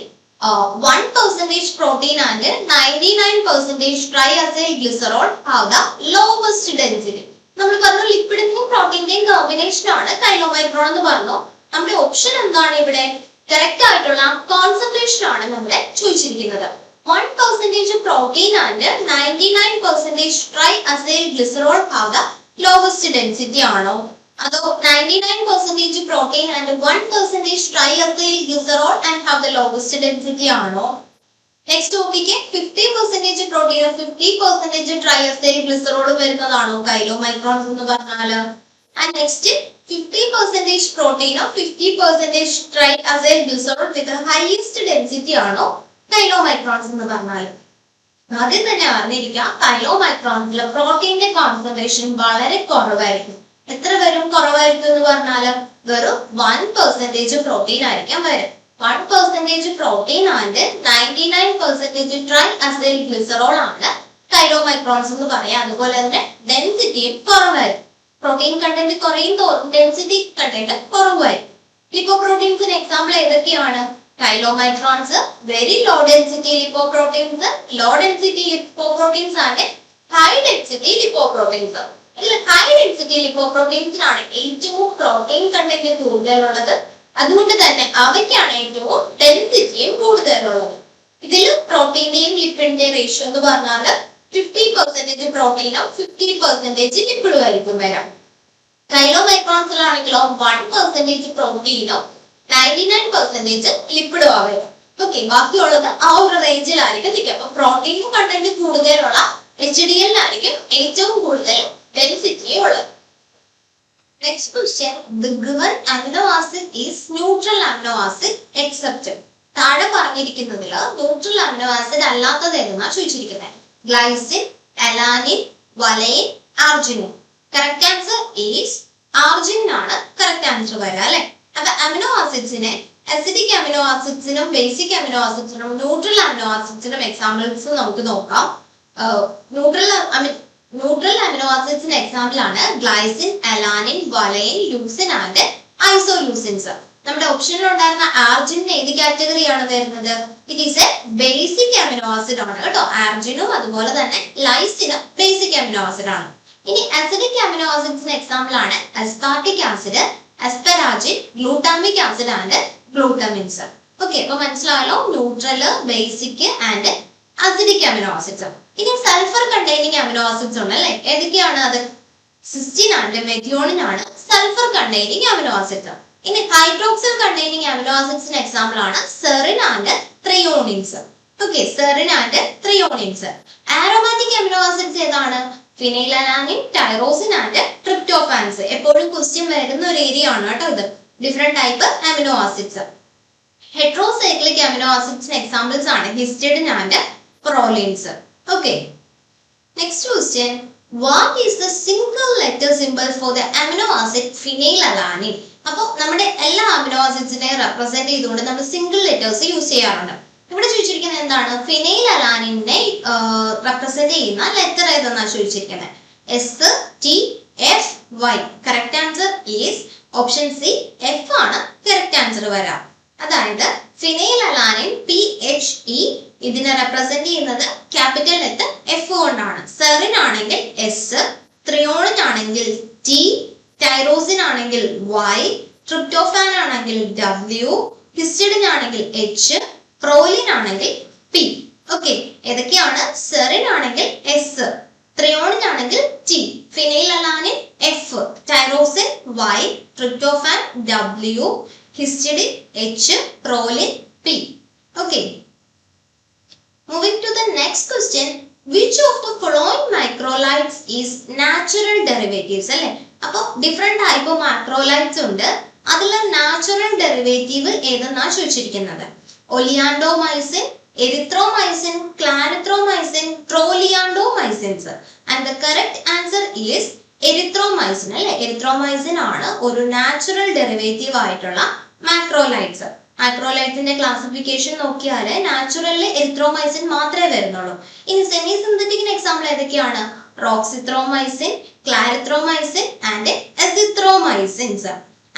1% protein and 99% triacylglycerol have the lowest density. നമ്മൾ പറഞ്ഞു ലിപ്പിഡിന്റെയും പ്രോട്ടീന്റെയും കോമ്പിനേഷൻ ആണ് കൈലോമൈക്രോൺ എന്ന് പറഞ്ഞു. നമ്മുടെ ഓപ്ഷൻ എന്താണ് ഇവിടെ? കറക്റ്റ് ആയിട്ടുള്ള കോൺസെൻട്രേഷൻ ആണ് നമ്മളെ ചോദിച്ചിരിക്കുന്നത്. 1% protein and 99% triacylglycerol have the lowest density ആണോ അതോ 99% protein and 1% triacyl glycerol and have the lowest density ആണോ? നെക്സ്റ്റ് നോക്കിക്കേ 50% പ്രോട്ടീൻ 50% ട്രൈഅസൈൽ ഗ്ലിസറോൾ വരുന്നതാണോ കൈലോമൈക്രോൺസ് എന്ന് പറഞ്ഞാല്? ആൻഡ് നെക്സ്റ്റ് 50% പ്രോട്ടീനോ 50% triacyl glycerol with highest density ആണോ കൈലോമൈക്രോൺസ് എന്ന് പറഞ്ഞാല്? ആദ്യം തന്നെ അറിഞ്ഞിരിക്കാം കൈലോമൈക്രോൺസിൽ പ്രോട്ടീന്റെ കോൺസെൻട്രേഷൻ വളരെ കുറവായിരിക്കും. എത്ര വരും കുറവായിരിക്കും എന്ന് പറഞ്ഞാല് വെറും 1% പ്രോട്ടീൻ ആയിരിക്കാം വരും. 1% പ്രോട്ടീൻ ആൻഡ് 99% ട്രൈഅസൈൽ ഗ്ലിസറോൾ ആണ് കൈലോമൈക്രോൺസ് എന്ന് പറയാം. അതുപോലെ തന്നെ ഡെൻസിറ്റിയും കുറവായിരിക്കും. പ്രോട്ടീൻ കണ്ടന്റ് കുറയും തോറും ഡെൻസിറ്റി കണ്ടന്റ് കുറവായിരിക്കും. ലിപ്പോപ്രോട്ടീൻസിന് എക്സാമ്പിൾ ഏതൊക്കെയാണ്? Chylomicrons, very low density lipoproteins, low density lipoproteins and high density lipoproteins. High density ലിപ്പോപ്രോട്ടീൻസിനാണ് ഏറ്റവും പ്രോട്ടീൻ കണ്ടന്റ് കൂടുതലുള്ളത്. അതുകൊണ്ട് തന്നെ അവയ്ക്കാണ് ഏറ്റവും ഡെൻസിറ്റിയും കൂടുതലുള്ളത്. ഇതിൽ പ്രോട്ടീന്റെയും ലിപ്പിഡിന്റെയും റേഷ്യോ എന്ന് പറഞ്ഞാൽ 50% പ്രോട്ടീനോ 50% ലിപ്പിഡും ആയിരിക്കും വരാം. കൈലോമൈക്രോൺസിലാണെങ്കിലോ 1% പ്രോട്ടീനോ 99% ലിപ്പിഡും ആവും. ഓക്കെ, ബാക്കിയുള്ളത് ആ ഒരു റേഞ്ചിലായിരിക്കും നിൽക്കുക. അപ്പൊ പ്രോട്ടീൻ കണ്ടന്റ് കൂടുതലുള്ള HDL-ലായിരിക്കും ഏറ്റവും കൂടുതൽ ഡെൻസിറ്റി ഉള്ളത്. Next question, the given amino acid is neutral amino acid except താഴെ പറഞ്ഞിരിക്കുന്നതിൽ ന്യൂട്രൽ അമിനോ ആസിഡ് അല്ലാത്തത് ഏതെന്നാ ചോദിച്ചിരിക്കുന്നത്? Glycine, alanine, valine, arginine. Correct answer is arginine ആണ് കറക്റ്റ് ആൻസർ വരാ അല്ലെ. അപ്പൊ അമിനോ ആസിഡ്സിനെ അസിഡിക് അമിനോ ആസിഡ്സിനും ബേസിക് അമിനോ ആസിഡ്സിനും ന്യൂട്രൽ അമിനോ ആസിഡ്സിനും എക്സാമ്പിൾസ് നമുക്ക് നോക്കാം. ന്യൂട്രൽ അമിനോ ആസിഡ്സിന് എക്സാമ്പിൾ ആണ് glycine, alanine, valine, leucine and isoleucines. നമ്മുടെ ഓപ്ഷനിൽ ഉണ്ടായിരുന്ന ആർജിൻ ഏത് കാറ്റഗറിയാണ് വരുന്നത്? It is a basic amino acid ആണ് കേട്ടോ. ആർജിനും അതുപോലെ തന്നെ ലൈസിനും ബേസിക് അമിനോ ആസിഡ് ആണ്. ഇനി അസിഡിക് അമിനോ ആസിഡ്സിന് എക്സാമ്പിൾ ആണ് aspartic acid, asparagine, glutamic acid and glutamines. Okay, അപ്പൊ മനസ്സിലായല്ലോ neutral, basic and acidic amino acids. ഇനി സൾഫർ കണ്ടെയ്നിങ് അമിനോ ആസിഡ്സ് ഉണ്ട് അല്ലെ. ഏതൊക്കെയാണ് അത്? സിസ്റ്റിൻ ആൻഡ് മെഥിയോണിൻ ആണ് സൾഫർ കണ്ടെയ്നിങ് അമിനോ ആസിഡ്സ്. ഇനി ഹൈഡ്രോക്സിൽ കണ്ടെയ്നിങ് അമിനോ ആസിഡ്സിന് എക്സാമ്പിൾ ആണ് serine and threonines. Okay, serine and threonines. Aromatic amino acids ഏതാണ്? Phenylalanine, tyrosine and tryptophans. എപ്പോഴും ക്വസ്റ്റ്യൻ വരുന്ന ഒരു ഏരിയ ആണ് കേട്ടോ ഇത്. Different type amino acids. Heterocyclic amino ആസിഡ്സിന് എക്സാമ്പിൾസ് ആണ് histidine and prolines. Okay, next question, what is the single letter symbol for the amino acid phenylalanine? അപ്പോൾ നമ്മുടെ എല്ലാ അമിനോ ആസിഡ്സിനെ റെപ്രസെന്റ് ചെയ്തുകൊണ്ട് നമ്മൾ സിംഗിൾ ലെറ്റേഴ്സ് യൂസ് ചെയ്യാറുണ്ട്. ഇവിടെ ചോദിച്ചിരിക്കുന്നത് എന്താണ്? ഫിനൈലലാനിനെ റെപ്രസെന്റ് ചെയ്യുന്ന ലെറ്റർ ഏതെന്നാണ് ചോദിച്ചിരിക്കുന്നത്. STFY. Correct answer is option C, F ആണ് കറക്റ്റ് ആൻസർ വരാം. അതായത് ഫിനൈലലാനിൻ PHE ഇതിനെ റെപ്രസെന്റ് ചെയ്യുന്നത് ക്യാപിറ്റൽ ലെറ്റർ എഫ് കൊണ്ടാണ്. സെറിൻ ആണെങ്കിൽ എസ്, ത്രിയോണിൻ ആണെങ്കിൽ ടി, ടൈറോസിൻ ആണെങ്കിൽ Y, ട്രിപ്റ്റോഫാൻ ആണെങ്കിൽ W, ഹിസ്റ്റഡിൻ ആണെങ്കിൽ H, പ്രോലിൻ ആണെങ്കിൽ P. ഓക്കെ, ഏതൊക്കെയാണ്? സെറിൻ ആണെങ്കിൽ എസ്, ത്രിയോണിൻ ആണെങ്കിൽ T, phenylalanine F, tyrosine Y, tryptophan W, histidine H, proline P. Okay. Moving to the next question, which of the following macrolides is natural derivatives? അല്ലേ, അപ്പോൾ ഡിഫറെന്റ് ടൈപ്പ് ഓഫ് മാക്രോലൈറ്റ്സ് ഉണ്ട്. അതിൽ നാച്ചുറൽ ഡെറിവേറ്റീവ് ഏതെന്നാ ചോദിച്ചിരിക്കുന്നത്? Oleandomycin, erythromycin, clarithromycin, troleandomycins. And the correct answer is erythromycin അല്ലെ. എറിത്രോമൈസിൻ ആണ് ഒരു നാച്ചുറൽ ഡെറിവേറ്റീവ് ആയിട്ടുള്ള മാക്രോലൈറ്റ്സ്. മാക്രോലൈറ്റ്സിന്റെ ക്ലാസിഫിക്കേഷൻ നോക്കിയാൽ നാച്ചുറലിൽ എറിത്രോമൈസിൻ മാത്രമേ വരുന്നുള്ളൂ. ഇനി സെമി സിന്തറ്റിക്കിന് എക്സാമ്പിൾ ഏതൊക്കെയാണ്? Roxithromycin, clarithromycin and azithromycins.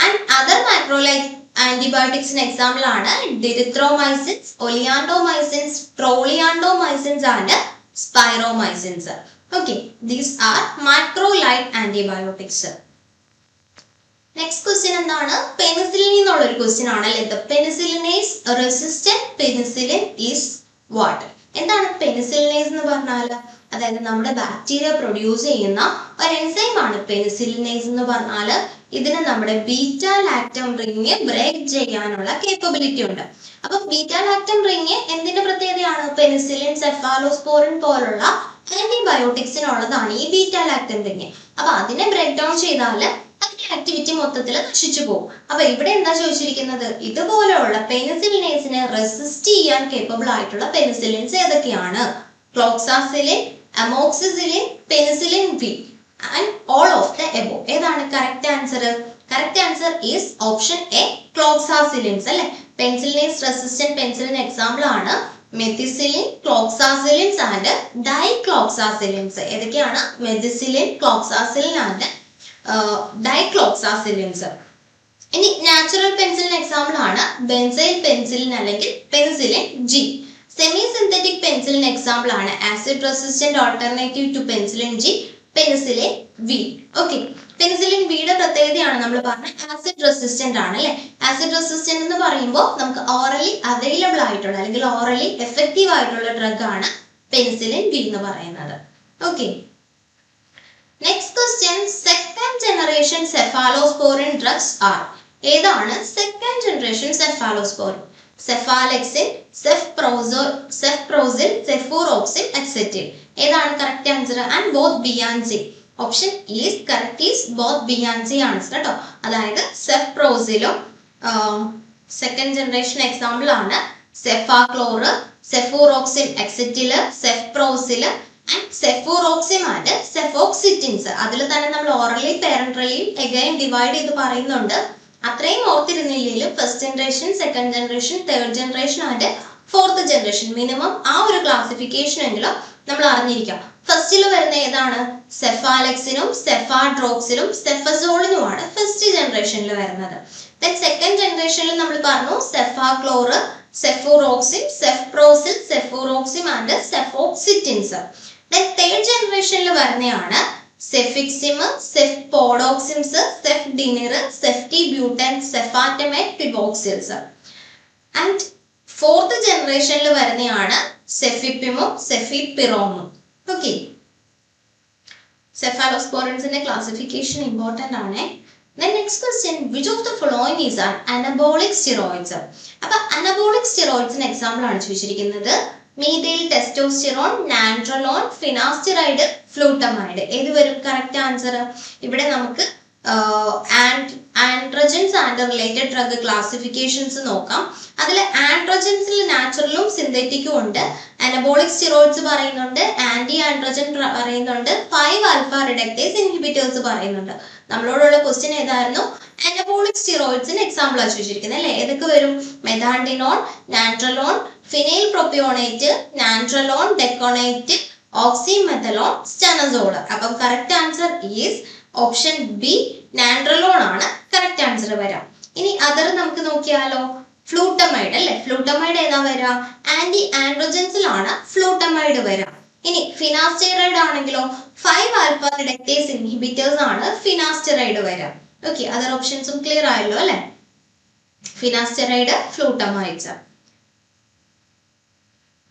And other macrolide ആന്റിബയോട്ടിക്സിന് എക്സാമ്പിൾ ആണ് dirithromycins, oleandomycins, troleandomycins and spiramycins. Okay, these are macrolide antibiotics. Next question എന്താണ്? പെനിസിലിൻ എന്നുള്ള ഒരു ക്വസ്റ്റ്യൻ ആണല്ലേ. The penicillinase resistant penicillin is what? എന്താണ് പെനിസിലിനേസ് എന്ന് പറഞ്ഞാൽ? അതായത് നമ്മുടെ ബാക്ടീരിയ പ്രൊഡ്യൂസ് ചെയ്യുന്ന ഒരു എൻസൈമാണ് പെനിസിലിനേസ് എന്ന് പറഞ്ഞാൽ. ഇതിന് നമ്മുടെ ബീറ്റ ലാക്ടം റിങ് ബ്രേക്ക് ചെയ്യാനുള്ള കേപ്പബിലിറ്റി ഉണ്ട്. അപ്പൊ ബീറ്റ ലാക്ടം റിങ് എന്തിന്റെ പ്രത്യേകതയാണ്? പെനിസിലിൻ, സെഫാലോസ്പോറിൻ പോലുള്ള ആന്റിബയോട്ടിക്സിനുള്ളതാണ് ഈ ബീറ്റ ലാക്ടം റിങ്. അപ്പൊ അതിനെ ബ്രേക്ക് ഡൗൺ ചെയ്താൽ അതിന്റെ ആക്ടിവിറ്റി മൊത്തത്തിൽ നശിച്ചു പോകും. അപ്പൊ ഇവിടെ എന്താ ചോദിച്ചിരിക്കുന്നത്? ഇതുപോലെയുള്ള പെനിസിലിനേസിനെ റെസിസ്റ്റ് ചെയ്യാൻ കേപ്പബിൾ ആയിട്ടുള്ള പെനിസിലിൻസ് ഏതൊക്കെയാണ്? Cloxacillin, amoxicillin, penicillin V and all of the above. ഏതാണ് correct answer? Correct answer is option A, cloxacillins അല്ലെ. പെനിസിലിനേസ് റെസിസ്റ്റന്റ് പെനിസിലിൻ എക്സാമ്പിൾ ആണ് മെത്തിസിലിൻ, ക്ലോക്സാസിലിൻസ് ആൻഡ് ഡൈക്ലോക്സാസിലിൻസ്. ഏതൊക്കെയാണ്? Methicillin, cloxacillin and dicloxacillins. ഇനി നാച്ചുറൽ പെൻസിലിൻ എക്സാമ്പിൾ ആണ് ബെൻസൈൽ പെൻസിലിൻ അല്ലെങ്കിൽ penicillin G. Semi synthetic penicillin example ആണ് acid resistant alternative to penicillin G, penicillin V. Okay, penicillin വിയുടെ പ്രത്യേകതയാണ് നമ്മൾ പറഞ്ഞ ആസിഡ് റെസിസ്റ്റന്റ് ആണ് അല്ലെ. ആസിഡ് റെസിസ്റ്റന്റ് എന്ന് പറയുമ്പോൾ നമുക്ക് ഓറലി അവൈലബിൾ ആയിട്ടുള്ള അല്ലെങ്കിൽ ഓറലി എഫക്റ്റീവ് ആയിട്ടുള്ള ഡ്രഗ് ആണ് പെനിസിലിൻ വി എന്ന് പറയുന്നത്. Okay, next question, second generation cephalosporin drugs R. ഏതാണ് സെക്കൻഡ് ജനറേഷൻ സെഫാലോസ്പോറിൻ? സെഫാലെക്സിൻ, സെഫ്പ്രോസിൽ, സെഫുറോക്സിൻ, എക്സെറ്റിൻ. ഏതാണ് correct answer? And both B and C. Option is correct is both B and C answer കേട്ടോ. അതായത് സെഫ്പ്രോസിലും സെക്കൻഡ് ജനറേഷൻ എക്സാമ്പിൾ ആണ് സെഫാക്ലോർ, സെഫുറോക്സിൻ എക്സെറ്റിൽ, സെഫ്പ്രോസിൽ ആൻഡ് സെഫുറോക്സിം ആൻഡ് സെഫോക്സിറ്റിൻസ്. അതിൽ തന്നെ നമ്മൾ ഓറലി പാരന്റലിയും എഗൈൻ ഡിവൈഡ് ചെയ്ത് പറയുന്നുണ്ട്. അത്രയും ഓർത്തിരുന്നില്ലെങ്കിലും first generation, second generation, third generation and fourth generation minimum ആ ഒരു ക്ലാസിഫിക്കേഷൻ എങ്കിലും നമ്മൾ അറിഞ്ഞിരിക്കാം. ഫസ്റ്റിൽ വരുന്ന ഏതാണ്? സെഫാലെക്സിനും സെഫാഡ്രോക്സിലും സെഫസോളിനുമാണ് ഫസ്റ്റ് ജനറേഷനിൽ വരുന്നത്. ദെൻ സെക്കൻഡ് ജനറേഷനിൽ നമ്മൾ പറഞ്ഞു സെഫാക്ലോർ, സെഫുറോക്സിൻ, സെഫ്പ്രോസിൽ, സെഫുറോക്സിം ആൻഡ് സെഫോക്സിറ്റിൻസ്. ദെൻ തേർഡ് ജനറേഷനിൽ വരുന്നതാണ് സെഫിക്സിം, സെഫ്പോഡോക്സിംസ്, സെഫ്ഡിനിർ, സെഫ്റ്റിബ്യൂട്ടൻ, സെഫാറ്റമേറ്റ്, പിബോക്സിൽസ്. ആൻഡ് ഫോർത്ത് ജനറേഷനിൽ വരുന്നതാണ് സെഫിപ്പിമും സെഫിപ്പിറോമും. ഓക്കെ, സെഫാലോസ്പോറിൻസിന്റെ ക്ലാസിഫിക്കേഷൻ ഇമ്പോർട്ടന്റ് ആണ്. Then next question, which of the following is an anabolic steroids? അപ്പൊ anabolic steroids എക്സാമ്പിൾ ആണ് ചോദിച്ചിരിക്കുന്നത് മീഥൈൽ ടെസ്റ്റോസ്റ്റിറോൺ, നാൻട്രലോൺ, ഫിനാസ്റ്ററൈഡ്, ഫ്ലൂട്ടമൈഡ്. ഏത് വരും കറക്റ്റ് ആൻസർ? ഇവിടെ നമുക്ക് androgens and related drug classifications നോക്കാം. അതിൽ ആൻഡ്രോജൻസിൽ നാച്ചുറലും സിന്തറ്റിക്കും ഉണ്ട്. അനബോളിക് സ്റ്റിറോയിഡ്സ് പറയുന്നുണ്ട്, ആന്റി ആൻഡ്രോജൻ പറയുന്നുണ്ട്, 5-alpha റിഡക്ടേസ് ഇൻഹിബിറ്റേഴ്സ് പറയുന്നുണ്ട്. നമ്മളോടുള്ള ക്വസ്റ്റ്യൻ ഏതായിരുന്നു? അനബോളിക് സ്റ്റിറോയിഡ്സിന് എക്സാമ്പിൾ ആണ് ചോദിച്ചിരിക്കുന്നത് അല്ലെ. ഏതൊക്കെ വരും? Methandienone, nandrolone, phenyl propionate, nandrolone, decanoate, oxymetholone, stanozolol. അപ്പം correct answer is option B, nandrolone ആണ് കറക്റ്റ് ആൻസർ വരാം. ഇനി അതർ നമുക്ക് നോക്കിയാലോ. ഫ്ലൂട്ടമൈഡ് അല്ലെ. ഫ്ലൂട്ടമൈഡ് ഏതാ വരാ? ആന്റി ആൻഡ്രോജൻസിലാണ് ഫ്ലൂട്ടമൈഡ് വരാം. ഇനി ഫിനാസ്റ്ററൈഡ് ആണെങ്കിലോ 5-alpha റിഡക്ടേസ് ഇൻഹിബിറ്റേഴ്സ് ആണ് ഫിനാസ്റ്ററൈഡ് വരാം. ഓക്കെ, അതർ ഓപ്ഷൻസും ക്ലിയർ ആയല്ലോ അല്ലെ. Finasteride, flutamides.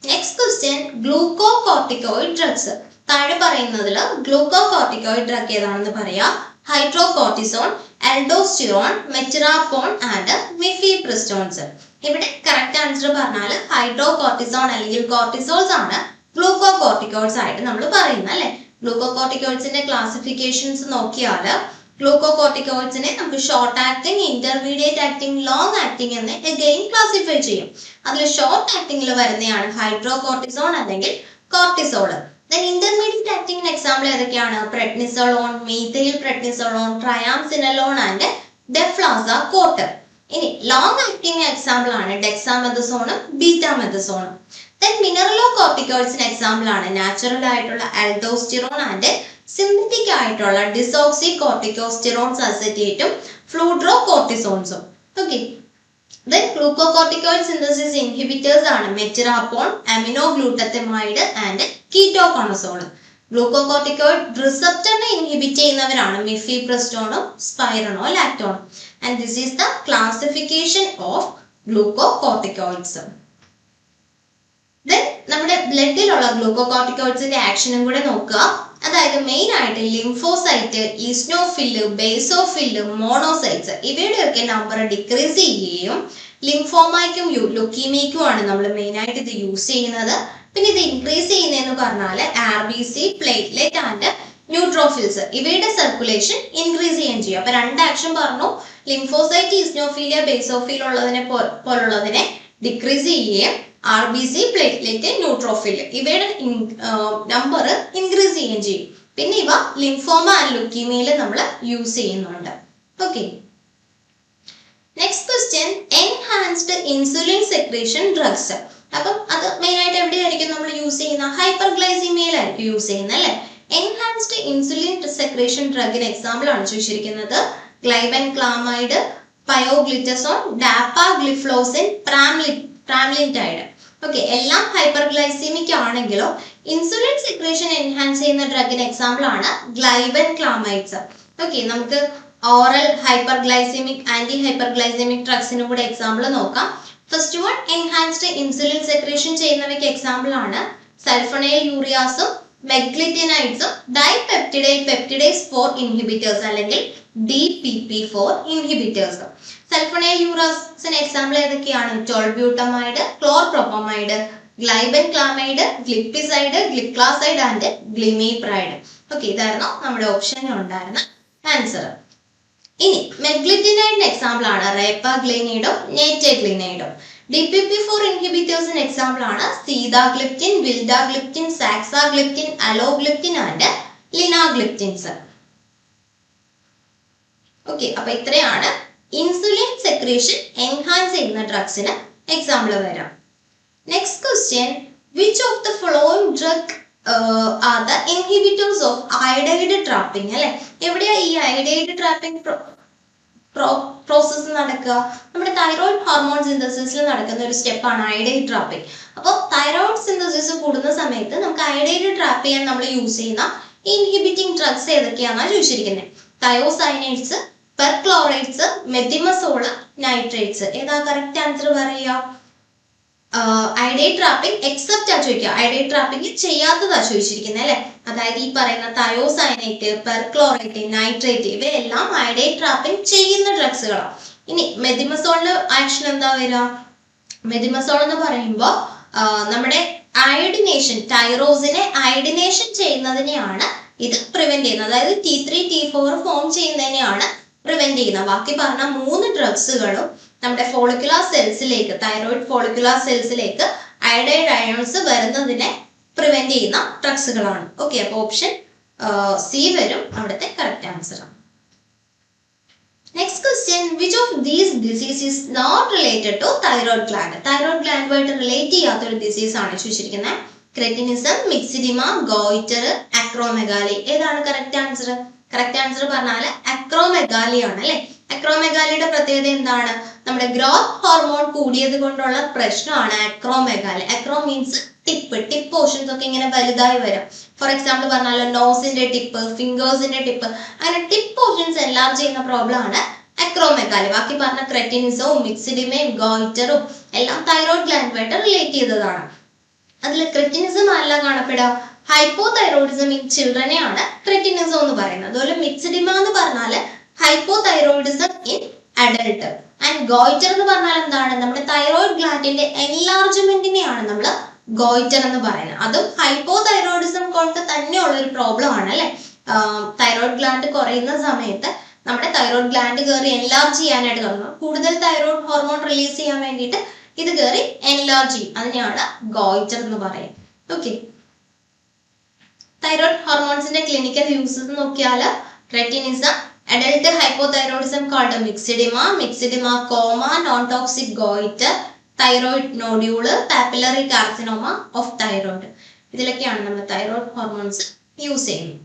Next question, glucocorticoid drugs. താഴെ പറയുന്നതിൽ ഗ്ലൂക്കോകോർട്ടിക്കോയിഡ് ഡ്രഗ് ഏതാണെന്ന് പറയാം. Hydrocortisone, aldosterone, metyrapone and mifepristones. ഇവിടെ കറക്റ്റ് ആൻസർ പറഞ്ഞാൽ ഹൈഡ്രോകോർട്ടിസോൺ അല്ലെങ്കിൽ കോർട്ടിസോൾസ് ആണ് ഗ്ലൂക്കോകോർട്ടിക്കോയിഡ്സ് ആയിട്ട് നമ്മൾ പറയുന്നത് അല്ലെ. ഗ്ലൂക്കോകോർട്ടിക്കോയിഡ്സിന്റെ ക്ലാസിഫിക്കേഷൻസ് നോക്കിയാൽ ഗ്ലൂക്കോകോർട്ടിക്കോയിഡ്സിനെ നമുക്ക് short acting, intermediate acting, long acting എന്ന് അഗൈൻ ക്ലാസിഫൈ ചെയ്യും. അതിൽ ഷോർട്ട് ആക്ടിങ്ങിൽ വരുന്നതാണ് ഹൈഡ്രോകോർട്ടിസോൺ അല്ലെങ്കിൽ cortisol. Then intermediate acting example ഏതൊക്കെയാണ്? Prednisolone, methyl prednisolone, triamcinolone and deflazacort. ഇനി ലോങ് ആക്ടിങ് എക്സാമ്പിൾ ആണ് ഡെക്സാമെഥസോണും ബീറ്റാമെഥസോണും. Then മിനറലോകോർട്ടിക്കോയിഡ്സിന് എക്സാമ്പിൾ ആണ് നാച്ചുറൽ ആയിട്ടുള്ള ആൽഡോസ്റ്റിറോൺ ആൻഡ് സിന്തറ്റിക് ആയിട്ടുള്ള ഡിസോക്സികോർട്ടിക്കോസ്റ്റിറോൺസ് അസറ്റേറ്റും ഫ്ലൂഡ്രോകോർട്ടിസോൺസും. Okay, then glucocorticoid synthesis inhibitors ആണ് metyrapone, aminoglutethimide and ketoconazole. Glucocorticoid റിസപ്റ്ററിനെ ഇൻഹിബിറ്റ് ചെയ്യുന്നവരാണ് മിഫിപ്രിസ്റ്റോണും സ്പൈറനോലാക്ടോണും. And this is the classification of glucocorticoids. Then നമ്മുടെ ബ്ലഡിലുള്ള ഗ്ലൂക്കോകോർട്ടിക്കോയിഡ്സിന്റെ ആക്ഷനും കൂടെ നോക്കുക. അതായത് മെയിൻ ആയിട്ട് lymphocyte, ഈസ്നോഫില്, basophil, monocytes ഇവയുടെയൊക്കെ number decrease ചെയ്യുകയും ലിംഫോമയ്ക്കും ലുക്കീമിയയ്ക്കുമാണ് നമ്മൾ മെയിൻ ആയിട്ട് ഇത് യൂസ് ചെയ്യുന്നത്. പിന്നെ ഇത് ഇൻക്രീസ് ചെയ്യുന്നതെന്ന് പറഞ്ഞാൽ RBC, പ്ലേറ്റ്ലെറ്റ് ആൻഡ് ന്യൂട്രോഫിൽസ് ഇവയുടെ സർക്കുലേഷൻ ഇൻക്രീസ് ചെയ്യുകയും ചെയ്യും. അപ്പൊ രണ്ട് ആക്ഷൻ പറഞ്ഞു. ലിംഫോസൈറ്റ്, ഈസ്നോഫീലിയ, ബേസോഫിൽ ഉള്ളതിനെ പോലുള്ളതിനെ ഡിക്രീസ് ചെയ്യുകയും RBC, പ്ലേറ്റ്ലെറ്റ്, ന്യൂട്രോഫിൽ ഇവയുടെ നമ്പർ ഇൻക്രീസ് ചെയ്യുകയും ചെയ്യും. പിന്നെ ഇവ ലിംഫോമ ആൻഡ് ലുക്കീമിയയിൽ നമ്മൾ യൂസ് ചെയ്യുന്നുണ്ട്. Okay, next question, enhanced insulin secretion drugs. അപ്പം അത് മെയിൻ ആയിട്ട് എവിടെയായിരിക്കും നമ്മൾ യൂസ് ചെയ്യുന്ന? ഹൈപ്പർഗ്ലൈസീമിയയിലായിരിക്കും യൂസ് ചെയ്യുന്നത് അല്ലെ. എൻഹാൻസ്ഡ് ഇൻസുലിൻ സെക്രീഷൻ ഡ്രഗിന് എക്സാമ്പിൾ ആണ് ചോദിച്ചിരിക്കുന്നത്. ഗ്ലൈബൻക്ലാമൈഡ്, പയോഗ്ലിറ്റസോൺ, ഡാപ്പാഗ്ലിഫ്ലോസിൻ, പ്രാംലിൻറ്റൈഡ്. ഓക്കെ, എല്ലാം ഹൈപ്പർഗ്ലൈസീമിക് ആണെങ്കിലോ ഇൻസുലിൻ സെക്രീഷൻ എൻഹാൻസ് ചെയ്യുന്ന ഡ്രഗിന് എക്സാമ്പിൾ ആണ് ഗ്ലൈബൻക്ലാമൈഡ്സ്. ഓക്കെ, നമുക്ക് ഓറൽ ഹൈപ്പർഗ്ലൈസീമിക്, ആന്റി ഹൈപ്പർഗ്ലൈസീമിക് ഡ്രഗ്സിനും കൂടെ എക്സാമ്പിൾ നോക്കാം. First one, enhanced insulin secretion ചെയ്യുന്നവയ്ക്ക് എക്സാമ്പിൾ ആണ് സൾഫോണൈൽ യൂറിയാസും മെഗ്ലിറ്റിനൈഡ്സും ഡൈപെപ്റ്റിഡൈൽ പെപ്റ്റിഡേസ് 4 ഇൻഹിബിറ്റേഴ്സ് അല്ലെങ്കിൽ DPP4 ഇൻഹിബിറ്റേഴ്സ്. സൾഫോണൈൽ യൂറിയാസിന് എക്സാമ്പിൾ ഏതൊക്കെയാണ്? ടോൾബ്യൂട്ടമൈഡ്, ക്ലോർപ്രോപ്പമൈഡ്, ഗ്ലൈബൻക്ലാമൈഡ്, ഗ്ലിപ്പിസൈഡ്, ഗ്ലിക്ലാസൈഡ് ആൻഡ് ഗ്ലിമിപ്രൈഡ്. ഓക്കെ, ഇതായിരുന്നു നമ്മുടെ ഓപ്ഷനിൽ ഉണ്ടായിരുന്ന ആൻസർ. ഇനി മെഗ്ലിറ്റിനൈഡിന് എക്സാമ്പിൾ ആണ് റേപ്പാഗ്ലിനൈഡോ നേറ്റഗ്ലിനൈഡോ. DPP4 ഇൻഹിബിറ്റേഴ്സിന് എക്സാമ്പിൾ ആണ് സീതാഗ്ലിപ്റ്റിൻ, വിൽഡാഗ്ലിപ്റ്റിൻ, സാക്സാഗ്ലിപ്റ്റിൻ, അലോഗ്ലിപ്റ്റിൻ ആൻഡ് ലിനാഗ്ലിപ്റ്റിൻസ്. ഓക്കെ, അപ്പൊ ഇത്രയാണ് ഇൻസുലിൻ സെക്രീഷൻ എൻഹാൻസ് ചെയ്യുന്ന ഡ്രഗ്സിന് എക്സാമ്പിൾ വരാം. Next question, which of the following drug are the inhibitors of iodide trapping? അല്ലെ, എവിടെയാ ഈ അയഡൈഡ് ട്രാപ്പിംഗ് പ്രോസസ്സ് നടക്കുക? നമ്മുടെ തൈറോയിഡ് ഹോർമോൺ സിന്തസിസിൽ നടക്കുന്ന ഒരു സ്റ്റെപ്പാണ് അയഡൈഡ് ട്രാപ്പിംഗ്. അപ്പോൾ തൈറോയിഡ് സിന്തസിസ് കൂടുന്ന സമയത്ത് നമുക്ക് അയഡൈഡ് ട്രാപ്പ് ചെയ്യാൻ നമ്മൾ യൂസ് ചെയ്യുന്ന ഇൻഹിബിറ്റിംഗ് ഡ്രഗ്സ് ഏതൊക്കെയാണെന്നാണ് ചോദിച്ചിരിക്കുന്നത്. തയോസൈനൈഡ്സ്, പെർക്ലോറൈഡ്സ്, മെഥിമസോള്, നൈട്രേറ്റ്സ്. ഏതാ കറക്റ്റ് ആൻസർ പറയുക? അയഡൈഡ് ട്രാപ്പിംഗ് എക്സെപ്റ്റ് ആ ചോദിക്കുക, അയഡൈഡ് ട്രാപ്പിംഗ് ചെയ്യാത്തതാ ചോദിച്ചിരിക്കുന്നത് അല്ലെ. അതായത് ഈ പറയുന്ന തയോസൈനൈറ്റ്, പെർക്ലോറൈറ്റ്, നൈട്രേറ്റ് ഇവയെല്ലാം അയഡൈഡ് ട്രാപ്പിംഗ് ചെയ്യുന്ന ഡ്രഗ്സുകളാണ്. ഇനി മെഥിമസോളിന്റെ ആക്ഷൻ എന്താ വരിക? മെഥിമസോൾ എന്ന് പറയുമ്പോൾ നമ്മുടെ അയഡിനേഷൻ, തൈറോസിനെ അയഡിനേഷൻ ചെയ്യുന്നതിനെയാണ് ഇത് പ്രിവെന്റ് ചെയ്യുന്നത്. അതായത് T3, T4 ഫോം ചെയ്യുന്നതിനെയാണ് പ്രിവെന്റ് ചെയ്യുന്നത്. ബാക്കി പറഞ്ഞ 3 ഡ്രഗ്സുകളും നമ്മുടെ ഫോളിക്കുലാർ സെൽസിലേക്ക്, തൈറോയിഡ് ഫോളിക്കുലാർ സെൽസിലേക്ക് അയഡൈഡ് അയോൺസ് വരുന്നതിനെ പ്രിവെന്റ് ചെയ്യുന്ന ഡ്രഗ്സുകളാണ്. ഓക്കെ, അപ്പൊ ഓപ്ഷൻ C വരും അവിടുത്തെ correct answer. Next question, which of these disease is not related to thyroid gland? Thyroid ഗ്ലാൻഡുമായിട്ട് റിലേറ്റ് ചെയ്യാത്ത ഒരു ഡിസീസ് ആണ് ചോദിച്ചിരിക്കുന്നത്. Cretinism, myxoedema, goitre, acromegaly. ഏതാണ് കറക്റ്റ് ആൻസർ? കറക്റ്റ് ആൻസർ പറഞ്ഞാൽ അക്രോമെഗാലി ആണ് അല്ലെ. അക്രോമെഗാലിയുടെ പ്രത്യേകത എന്താണ്? നമ്മുടെ ഗ്രോത്ത് ഹോർമോൺ കൂടിയത് കൊണ്ടുള്ള പ്രശ്നമാണ് acromegaly. Acro means tip portions ഒക്കെ ഇങ്ങനെ വലുതായി വരും. ഫോർ എക്സാമ്പിൾ പറഞ്ഞാൽ നോസിന്റെ ടിപ്പ്, ഫിംഗേഴ്സിന്റെ ടിപ്പ്, അങ്ങനെ ടിപ്പ് പോർഷൻസ് എല്ലാം ചെയ്യുന്ന പ്രോബ്ലം ആണ് അക്രോമെഗാലി. ബാക്കി പറഞ്ഞ ക്രെറ്റിനിസവും മിക്സിഡിമയും ഗോയിറ്ററും എല്ലാം തൈറോയിഡ് ഗ്ലാൻഡുമായിട്ട് റിലേറ്റ് ചെയ്തതാണ്. അതിൽ ക്രെറ്റിനിസം അല്ല കാണപ്പെടുക, ഹൈപ്പോതൈറോയിഡിസം ഇൻ ചിൽഡ്രനെയാണ് ക്രെറ്റിനിസം എന്ന് പറയുന്നത്. അതുപോലെ മിക്സിഡിമ എന്ന് പറഞ്ഞാൽ hypothyroidism in adult. And goitre എന്ന് പറഞ്ഞാൽ എന്താണ്? നമ്മുടെ തൈറോയിഡ് ഗ്ലാൻഡിന്റെ എൻലാർജ്മെന്റിനെയാണ് നമ്മൾ ഗോയിറ്റർ എന്ന് പറയുന്നത്. അതും ഹൈപ്പോതൈറോയിഡിസം കൊണ്ട് തന്നെയുള്ള ഒരു പ്രോബ്ലം ആണ് അല്ലെ. തൈറോയിഡ് ഗ്ലാൻഡ് കുറയുന്ന സമയത്ത് നമ്മുടെ തൈറോയിഡ് ഗ്ലാൻഡ് കയറി എൻലാർജ് ചെയ്യാനായിട്ട് തുടങ്ങും. കൂടുതൽ തൈറോയിഡ് ഹോർമോൺ റിലീസ് ചെയ്യാൻ വേണ്ടിയിട്ട് ഇത് കയറി എൻലാർജ് ചെയ്യും. അതിനെയാണ് ഗോയിറ്റർ എന്ന് പറയുന്നത്. ഓക്കെ, തൈറോയിഡ് ഹോർമോൺസിന്റെ ക്ലിനിക്കൽ യൂസസ് നോക്കിയാൽ cretinism, adult hypothyroidism called myxedema, myxedema coma, non-toxic goiter, thyroid nodule, papillary carcinoma of thyroid. ഇതിലൊക്കെയാണ് നമ്മൾ തൈറോയിഡ് ഹോർമോൺസ് യൂസ് ചെയ്യുന്നത്.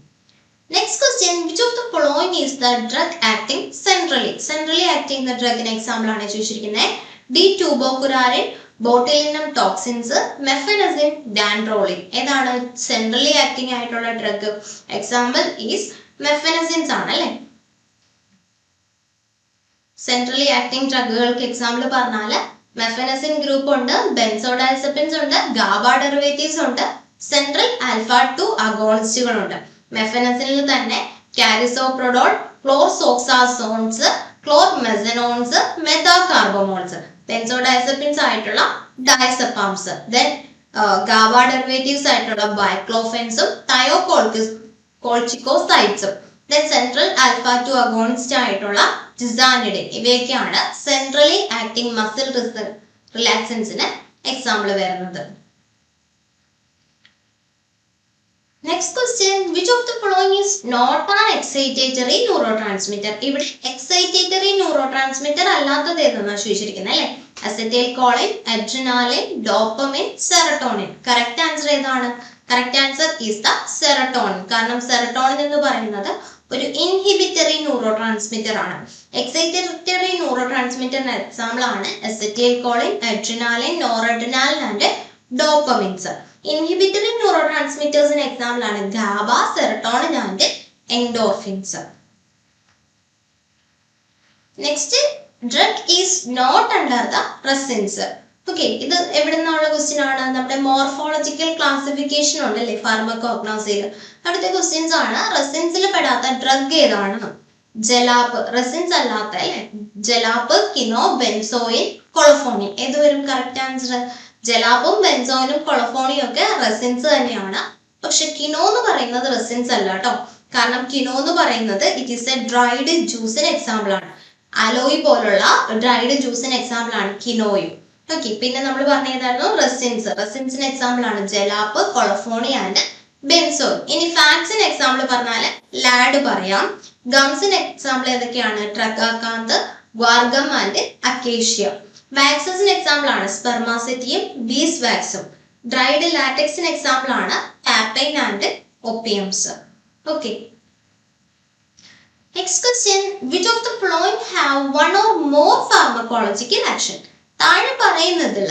Next question, which of the following is the drug acting centrally? Centrally act ചെയ്യുന്ന ഡ്രഗിന് എക്സാമ്പിൾ ആണ് ചോദിച്ചിരിക്കുന്നത്. D-tuberculin, botulinum toxins, മെഫനസിൻ, ഡാൻഡ്രോളിൻ. ഏതാണ് സെൻട്രലി ആക്ടിങ് ആയിട്ടുള്ള ഡ്രഗ്? എക്സാമ്പിൾ ഈസ് മെഫനസിൻസ് ആണ് അല്ലെ. സെൻട്രലി ആക്ടിങ് ഡ്രഗുകൾക്ക് എക്സാമ്പിൾ പറഞ്ഞാൽ മെഫനസിൻ ഗ്രൂപ്പ് ഉണ്ട്, ബെൻസോഡൈസെപ്പിൻസ് ഉണ്ട്, ഗാബ ഡെറിവേറ്റീവ്സ് ഉണ്ട്, സെൻട്രൽ ആൽഫ 2 അഗോണിസ്റ്റുകളുണ്ട്. മെഫനസിനിൽ തന്നെ കാരിസോപ്രൊഡോൾ, ക്ലോർസോക്സാസോൺസ്, ക്ലോർമെസനോൺസ്, മെഥാകാർബമോൾസ്. ബെൻസോഡൈസെപ്പിൻസ് ആയിട്ടുള്ള ഡയസെപ്പാംസ്, ദെൻ ഗാബ ഡെറിവേറ്റീവ്സ് ആയിട്ടുള്ള ബൈക്ലോഫെൻസും തയോകോൾച്ചിക്കോസൈഡ്സും, ദെൻ സെൻട്രൽ ആൽഫ 2 അഗോണിസ്റ്റ് ആയിട്ടുള്ള ജിസാനിഡിൻ. ഇവയൊക്കെയാണ് സെൻട്രലി ആക്ടിംഗ് മസിൽ റിലാക്സൻസിന് എക്സാമ്പിൾ വരുന്നത്. Next question, which of the following is not an excitatory neurotransmitter? ഇവിടെ excitatory neurotransmitter അല്ലാത്തത് ഏതെന്നാണ് ചോദിച്ചിരിക്കുന്നത് അല്ലേ? Acetyl choline, adrenaline, dopamine, serotonin. Correct answer ഏതാണ്? Correct answer is the serotonin. കാരണം സെറട്ടോണിൻ എന്ന് പറയുന്നത് ഒരു ഇൻഹിബിറ്ററി ന്യൂറോ ട്രാൻസ്മിറ്റർ ആണ്. എക്സൈറ്ററി ന്യൂറോ ട്രാൻസ്മിറ്ററിന് എക്സാമ്പിൾ ആണ് acetyl choline, adrenaline, noradrenaline and dopamines. Inhibitory neuro ട്രാൻസ്മിറ്റേഴ്സിന് എക്സാമ്പിൾ ആണ് GABA, serotonin and endorphins. Next, drug is not under the resins. Okay, ഇത് എവിടെ നിന്നുള്ള ക്വസ്റ്റ്യൻ ആണ്? നമ്മുടെ മോർഫോളജിക്കൽ ക്ലാസിഫിക്കേഷൻ ഉണ്ടല്ലേ ഫാർമക്കോഗ്നോസിയിൽ, അവിടുത്തെ ക്വസ്റ്റ്യൻസ് ആണ്. റെസിൻസിൽ പെടാത്ത ഡ്രഗ് ഏതാണ്? ജലാപ്പ്. റെസിൻസ് അല്ലാത്ത അല്ലെ, ജലാപ്പ്, കിനോ, ബെൻസോയിൻ, കൊളഫോണിൻ. ഏത് വരും കറക്റ്റ് ആൻസർ? ജലാപ്പും ബെൻസോയിനും കൊളഫോണിയും ഒക്കെ റെസിൻസ് തന്നെയാണ്. പക്ഷെ കിനോ എന്ന് പറയുന്നത് റെസിൻസ് അല്ല കേട്ടോ. കാരണം കിനോ എന്ന് പറയുന്നത് ഇറ്റ് ഈസ് എ ഡ്രൈഡ് ജ്യൂസിന് എക്സാമ്പിൾ ആണ്. അലോയി പോലുള്ള ഡ്രൈഡ് ജ്യൂസിന് എക്സാമ്പിൾ ആണ് കിനോയും. ഓക്കെ, പിന്നെ നമ്മൾ പറഞ്ഞതായിരുന്നു റെസിൻസ്. റെസിൻസിന് എക്സാമ്പിൾ ആണ് ജലാപ്പ്, കൊളഫോണി ആൻഡ് ബെൻസോയിൻ. ഇനി ഫാറ്റ്സിന് എക്സാമ്പിൾ പറഞ്ഞാൽ ലാഡ് പറയാം. ഗംസിന് എക്സാമ്പിൾ ഏതൊക്കെയാണ്? Tragacanth, guar gum and acacia. വാക്സസിന് എക്സാമ്പിൾ ആണ് സ്പെർമാസെറ്റിയും ബീസ് വാക്സും. ഡ്രൈഡ് ലാറ്റക്സിന് എക്സാമ്പിൾ ആണ് papain and opiums. Okay, next question, which of the following have one or more pharmacological action? താഴെ പറയുന്നതിൽ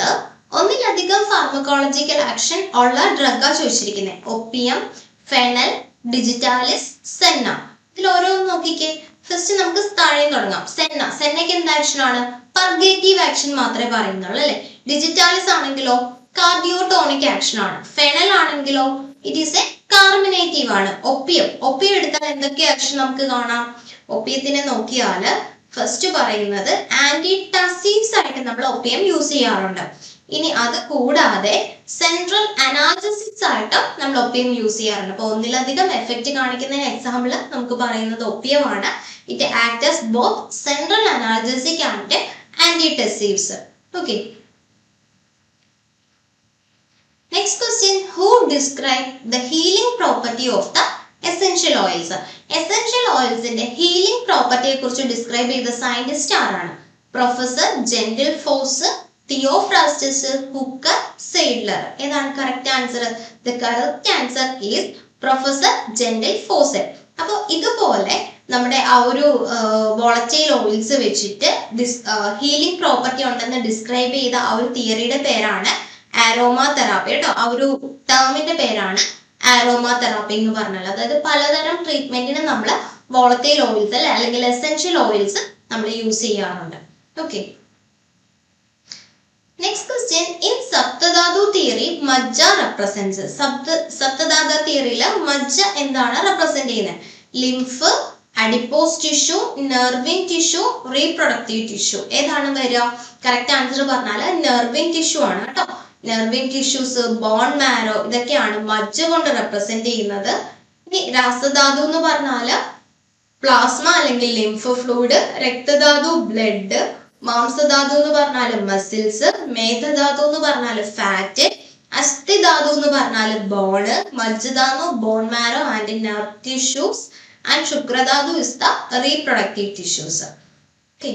ഒന്നിലധികം ഫാർമക്കോളജിക്കൽ ആക്ഷൻ ഉള്ള ഡ്രഗാ ചോദിച്ചിരിക്കുന്നത്. Opium, fennel, digitalis, Senna. ഇതിൽ ഓരോന്ന് നോക്കിക്കേ. ഫസ്റ്റ് നമുക്ക് താഴെ തുടങ്ങാം. സെന്നയ്ക്ക് എന്ത് ആക്ഷൻ ആണ്? പർഗേറ്റീവ് ആക്ഷൻ മാത്രമേ പറയുന്നുള്ളൂ അല്ലെ. ഡിജിറ്റാലിസ് ആണെങ്കിലോ കാർഡിയോടോണിക് ആക്ഷൻ ആണ്. ഫെനൽ ആണെങ്കിലോ ഇറ്റ് ഈസ് എ കാർമിനേറ്റീവ് ആണ്. ഒപ്പിയം എടുത്താൽ എന്തൊക്കെ ആക്ഷൻ നമുക്ക് കാണാം? ഒപ്പിയത്തിനെ നോക്കിയാൽ ഫസ്റ്റ് പറയുന്നത് ആന്റിടസീവ്സ് ആയിട്ട് നമ്മൾ ഒപ്പിയം യൂസ് ചെയ്യാറുണ്ട്. ഇനി അത് കൂടാതെ സെൻട്രൽ അനാൽജസിക്സ് ആയിട്ട് നമ്മൾ ഒപ്പിയം യൂസ് ചെയ്യാറുണ്ട്. അപ്പൊ ഒന്നിലധികം എഫക്റ്റ് കാണിക്കുന്നതിന് എക്സാമ്പിൾ നമുക്ക് പറയുന്നത് ഒപ്പിയമാണ്. It act as both central analgesic and antitussives. Okay, next question, who describe the healing property of the essential oils? Essential ഓയിൽസിന്റെ ഹീലിംഗ് പ്രോപ്പർട്ടിയെ കുറിച്ച് ഡിസ്ക്രൈബ് ചെയ്ത സയന്റിസ്റ്റ് ആരാണ്? Professor Gentil Fosse, Theophrastus, Hooker, Seidler. ഏതാണ് correct answer? The correct answer is professor Gentil Fosse. അപ്പോൾ ഇതുപോലെ നമ്മുടെ ആ ഒരു വോളറ്റൈൽ ഓയിൽസ് വെച്ചിട്ട് ഹീലിംഗ് പ്രോപ്പർട്ടി ഉണ്ടെന്ന് ഡിസ്ക്രൈബ് ചെയ്ത ആ ഒരു തിയറിയുടെ പേരാണ് ആരോമ തെറാപ്പി കേട്ടോ. ആ ഒരു ടേമിന്റെ പേരാണ് ആരോമ തെറാപ്പി എന്ന് പറഞ്ഞാൽ. അതായത് പലതരം ട്രീറ്റ്മെന്റിന് നമ്മൾ വോളറ്റൈൽ ഓയിൽസ് അല്ലെങ്കിൽ എസെൻഷ്യൽ ഓയിൽസ് നമ്മൾ യൂസ് ചെയ്യാറുണ്ട്. Okay, next question, in saptadhatu theory majja represents. സപ്തധാതു തിയറിയിൽ മജ്ജ എന്താണ് റെപ്രസെന്റ് ചെയ്യുന്നത്? Lymph, adipose tissue, nervine tissue, reproductive tissue. ഏതാണ് വരിക? കറക്റ്റ് ആൻസർ പറഞ്ഞാൽ നെർവിൻ ടിഷ്യൂ ആണ് കേട്ടോ. നെർവിൻ ടിഷ്യൂസ്, ബോൺ മാരോ, ഇതൊക്കെയാണ് മജ്ജ കൊണ്ട് റെപ്രസെന്റ് ചെയ്യുന്നത്. ഇനി രാസധാതു എന്ന് പറഞ്ഞാല് പ്ലാസ്മ അല്ലെങ്കിൽ ലിംഫ് ഫ്ലൂയിഡ്, രക്തധാതു ബ്ലഡ്, മാംസധാതു എന്ന് പറഞ്ഞാല് മസിൽസ്, മേധധാതു എന്ന് പറഞ്ഞാല് ഫാറ്റ്, അസ്ഥിധാതു എന്ന് പറഞ്ഞാല് ബോണ്, മജ്ജധാതു bone marrow and nerve tissues, and shukradhatu is the reproductive tissues. Okay,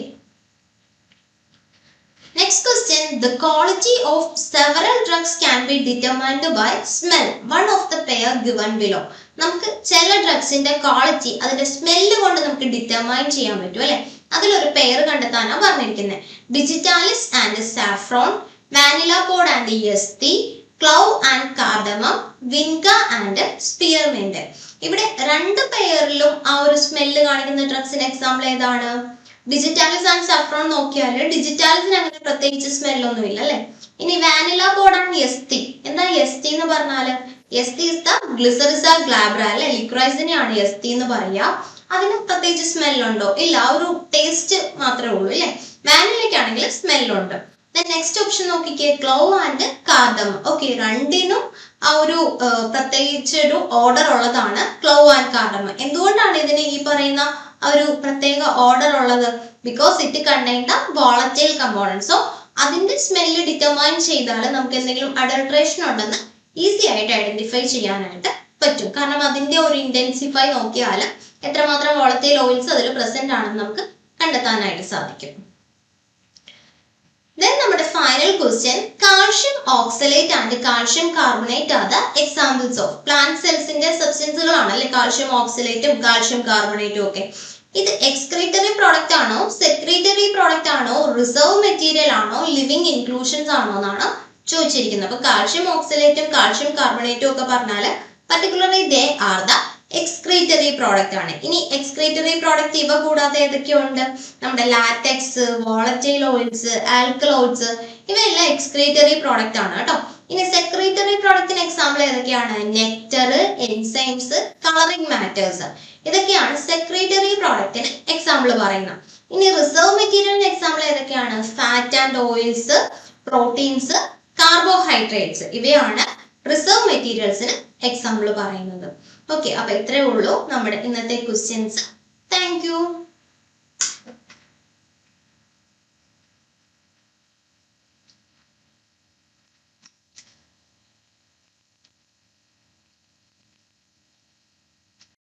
next question, the quality of several drugs can be determined by smell. One of the pair given below. നമുക്ക് ചില ഡ്രഗ്സിന്റെ ക്വാളിറ്റി അതിന്റെ സ്മെല്ല് കൊണ്ട് നമുക്ക് ഡിറ്റർമൈൻ ചെയ്യാൻ പറ്റും അല്ലെ. അതിലൊരു പെയർ കണ്ടെത്താനാണ് പറഞ്ഞിരിക്കുന്നത്. Digitalis and saffron, vanilla pod and yasti, clove and cardamom, vinca and spearmint. ഇവിടെ രണ്ട് പെയറിലും ആ ഒരു സ്മെല്ല് കാണിക്കുന്ന ഡ്രഗ്സിന് എക്സാമ്പിൾ ഏതാണ്? ഡിജിറ്റാലിസ് ആൻഡ് സഫ്രോൺ നോക്കിയാൽ ഡിജിറ്റാലിസിന് അങ്ങനെ പ്രത്യേകിച്ച് സ്മെല്ലൊന്നും ഇല്ല അല്ലെ. ഇനി വാനില കോഡാണ് എസ്തി. എന്താ എസ്തി എന്ന് പറഞ്ഞാല്? എസ്തി ഇസ് ദ ഗ്ലിസറിസ ഗ്ലാബ്ര അല്ലെ, ലിക്വൈസിനെയാണ് എസ്തി എന്ന് പറയാ. അതിന് പ്രത്യേകിച്ച് സ്മെല്ലുണ്ടോ? ഇല്ല, ആ ഒരു ടേസ്റ്റ് മാത്രമേ ഉള്ളൂ അല്ലെ. വാനിലയ്ക്കാണെങ്കിൽ സ്മെല്ലുണ്ട്. നെക്സ്റ്റ് ഓപ്ഷൻ നോക്കിക്കേ, ക്ലോവ് ആൻഡ് കാർഡമം. ഓക്കെ, രണ്ടിനും ആ ഒരു പ്രത്യേകിച്ച് ഒരു ഓർഡർ ഉള്ളതാണ് ക്ലോവ് ആൻഡ് കാർഡമം. എന്തുകൊണ്ടാണ് ഇതിന് ഈ പറയുന്ന ആ ഒരു പ്രത്യേക ഓർഡർ ഉള്ളത്? Because it contain the volatile component. So അതിന്റെ സ്മെല്ല് ഡിറ്റർമൈൻ ചെയ്താൽ നമുക്ക് എന്തെങ്കിലും അഡൾട്രേഷൻ ഉണ്ടെന്ന് ഈസി ആയിട്ട് ഐഡന്റിഫൈ ചെയ്യാനായിട്ട് പറ്റും. കാരണം അതിന്റെ ഒരു ഇന്റൻസിഫൈ നോക്കിയാൽ എത്രമാത്രം വോളറ്റൈൽ ഓയിൽസ് അതിൽ പ്രസന്റ് ആണെന്ന് നമുക്ക് കണ്ടെത്താനായിട്ട് സാധിക്കും. Then നമ്മുടെ final question, calcium oxalate and calcium carbonate are the examples of plant സെൽസിന്റെ സബ്സ്റ്റൻസുകളാണ് അല്ലെ കാൽഷ്യം ഓക്സലേറ്റും കാൽഷ്യം കാർബണേറ്റും ഒക്കെ. ഇത് എക്സ്ക്രീറ്ററി പ്രോഡക്റ്റ് ആണോ, സെക്രീറ്ററി പ്രോഡക്റ്റ് ആണോ, റിസർവ് മെറ്റീരിയൽ ആണോ, ലിവിങ് ഇൻക്ലൂഷൻസ് ആണോ എന്നാണ് ചോദിച്ചിരിക്കുന്നത്. അപ്പൊ കാൽഷ്യം ഓക്സലേറ്റും കാൽഷ്യം കാർബണേറ്റും ഒക്കെ പറഞ്ഞാല് particularly they are the excretory product ആണ്. ഇനി എക്സ്ക്രീറ്ററി പ്രോഡക്റ്റ് ഇവ കൂടാതെ ഏതൊക്കെയുണ്ട്? നമ്മുടെ ലാറ്റക്സ്, വോളറ്റൈൽ ഓയിൽസ്, ആൽക്കലോയിഡ്സ്, ഇവയെല്ലാം എക്സ്ക്രീറ്ററി പ്രോഡക്റ്റ് ആണ് കേട്ടോ. ഇനി സെക്രീറ്ററി പ്രോഡക്റ്റിന് എക്സാമ്പിൾ ഏതൊക്കെയാണ്? നെക്ടർ, എൻസൈംസ്, കളറിംഗ് മാറ്റേഴ്സ്, ഇതൊക്കെയാണ് സെക്രീറ്ററി പ്രോഡക്റ്റിന് എക്സാമ്പിൾ പറയുന്നത്. ഇനി റിസർവ് മെറ്റീരിയലിന് എക്സാമ്പിൾ ഏതൊക്കെയാണ്? Fat and oils, proteins, carbohydrates, ഇവയാണ് റിസർവ് മെറ്റീരിയൽസിന് എക്സാമ്പിൾ പറയുന്നത്. ഓക്കെ, അപ്പൊ ഇത്രയേ ഉള്ളൂ നമ്മുടെ ഇന്നത്തെ ക്വസ്റ്റ്യൻസ്. Thank you.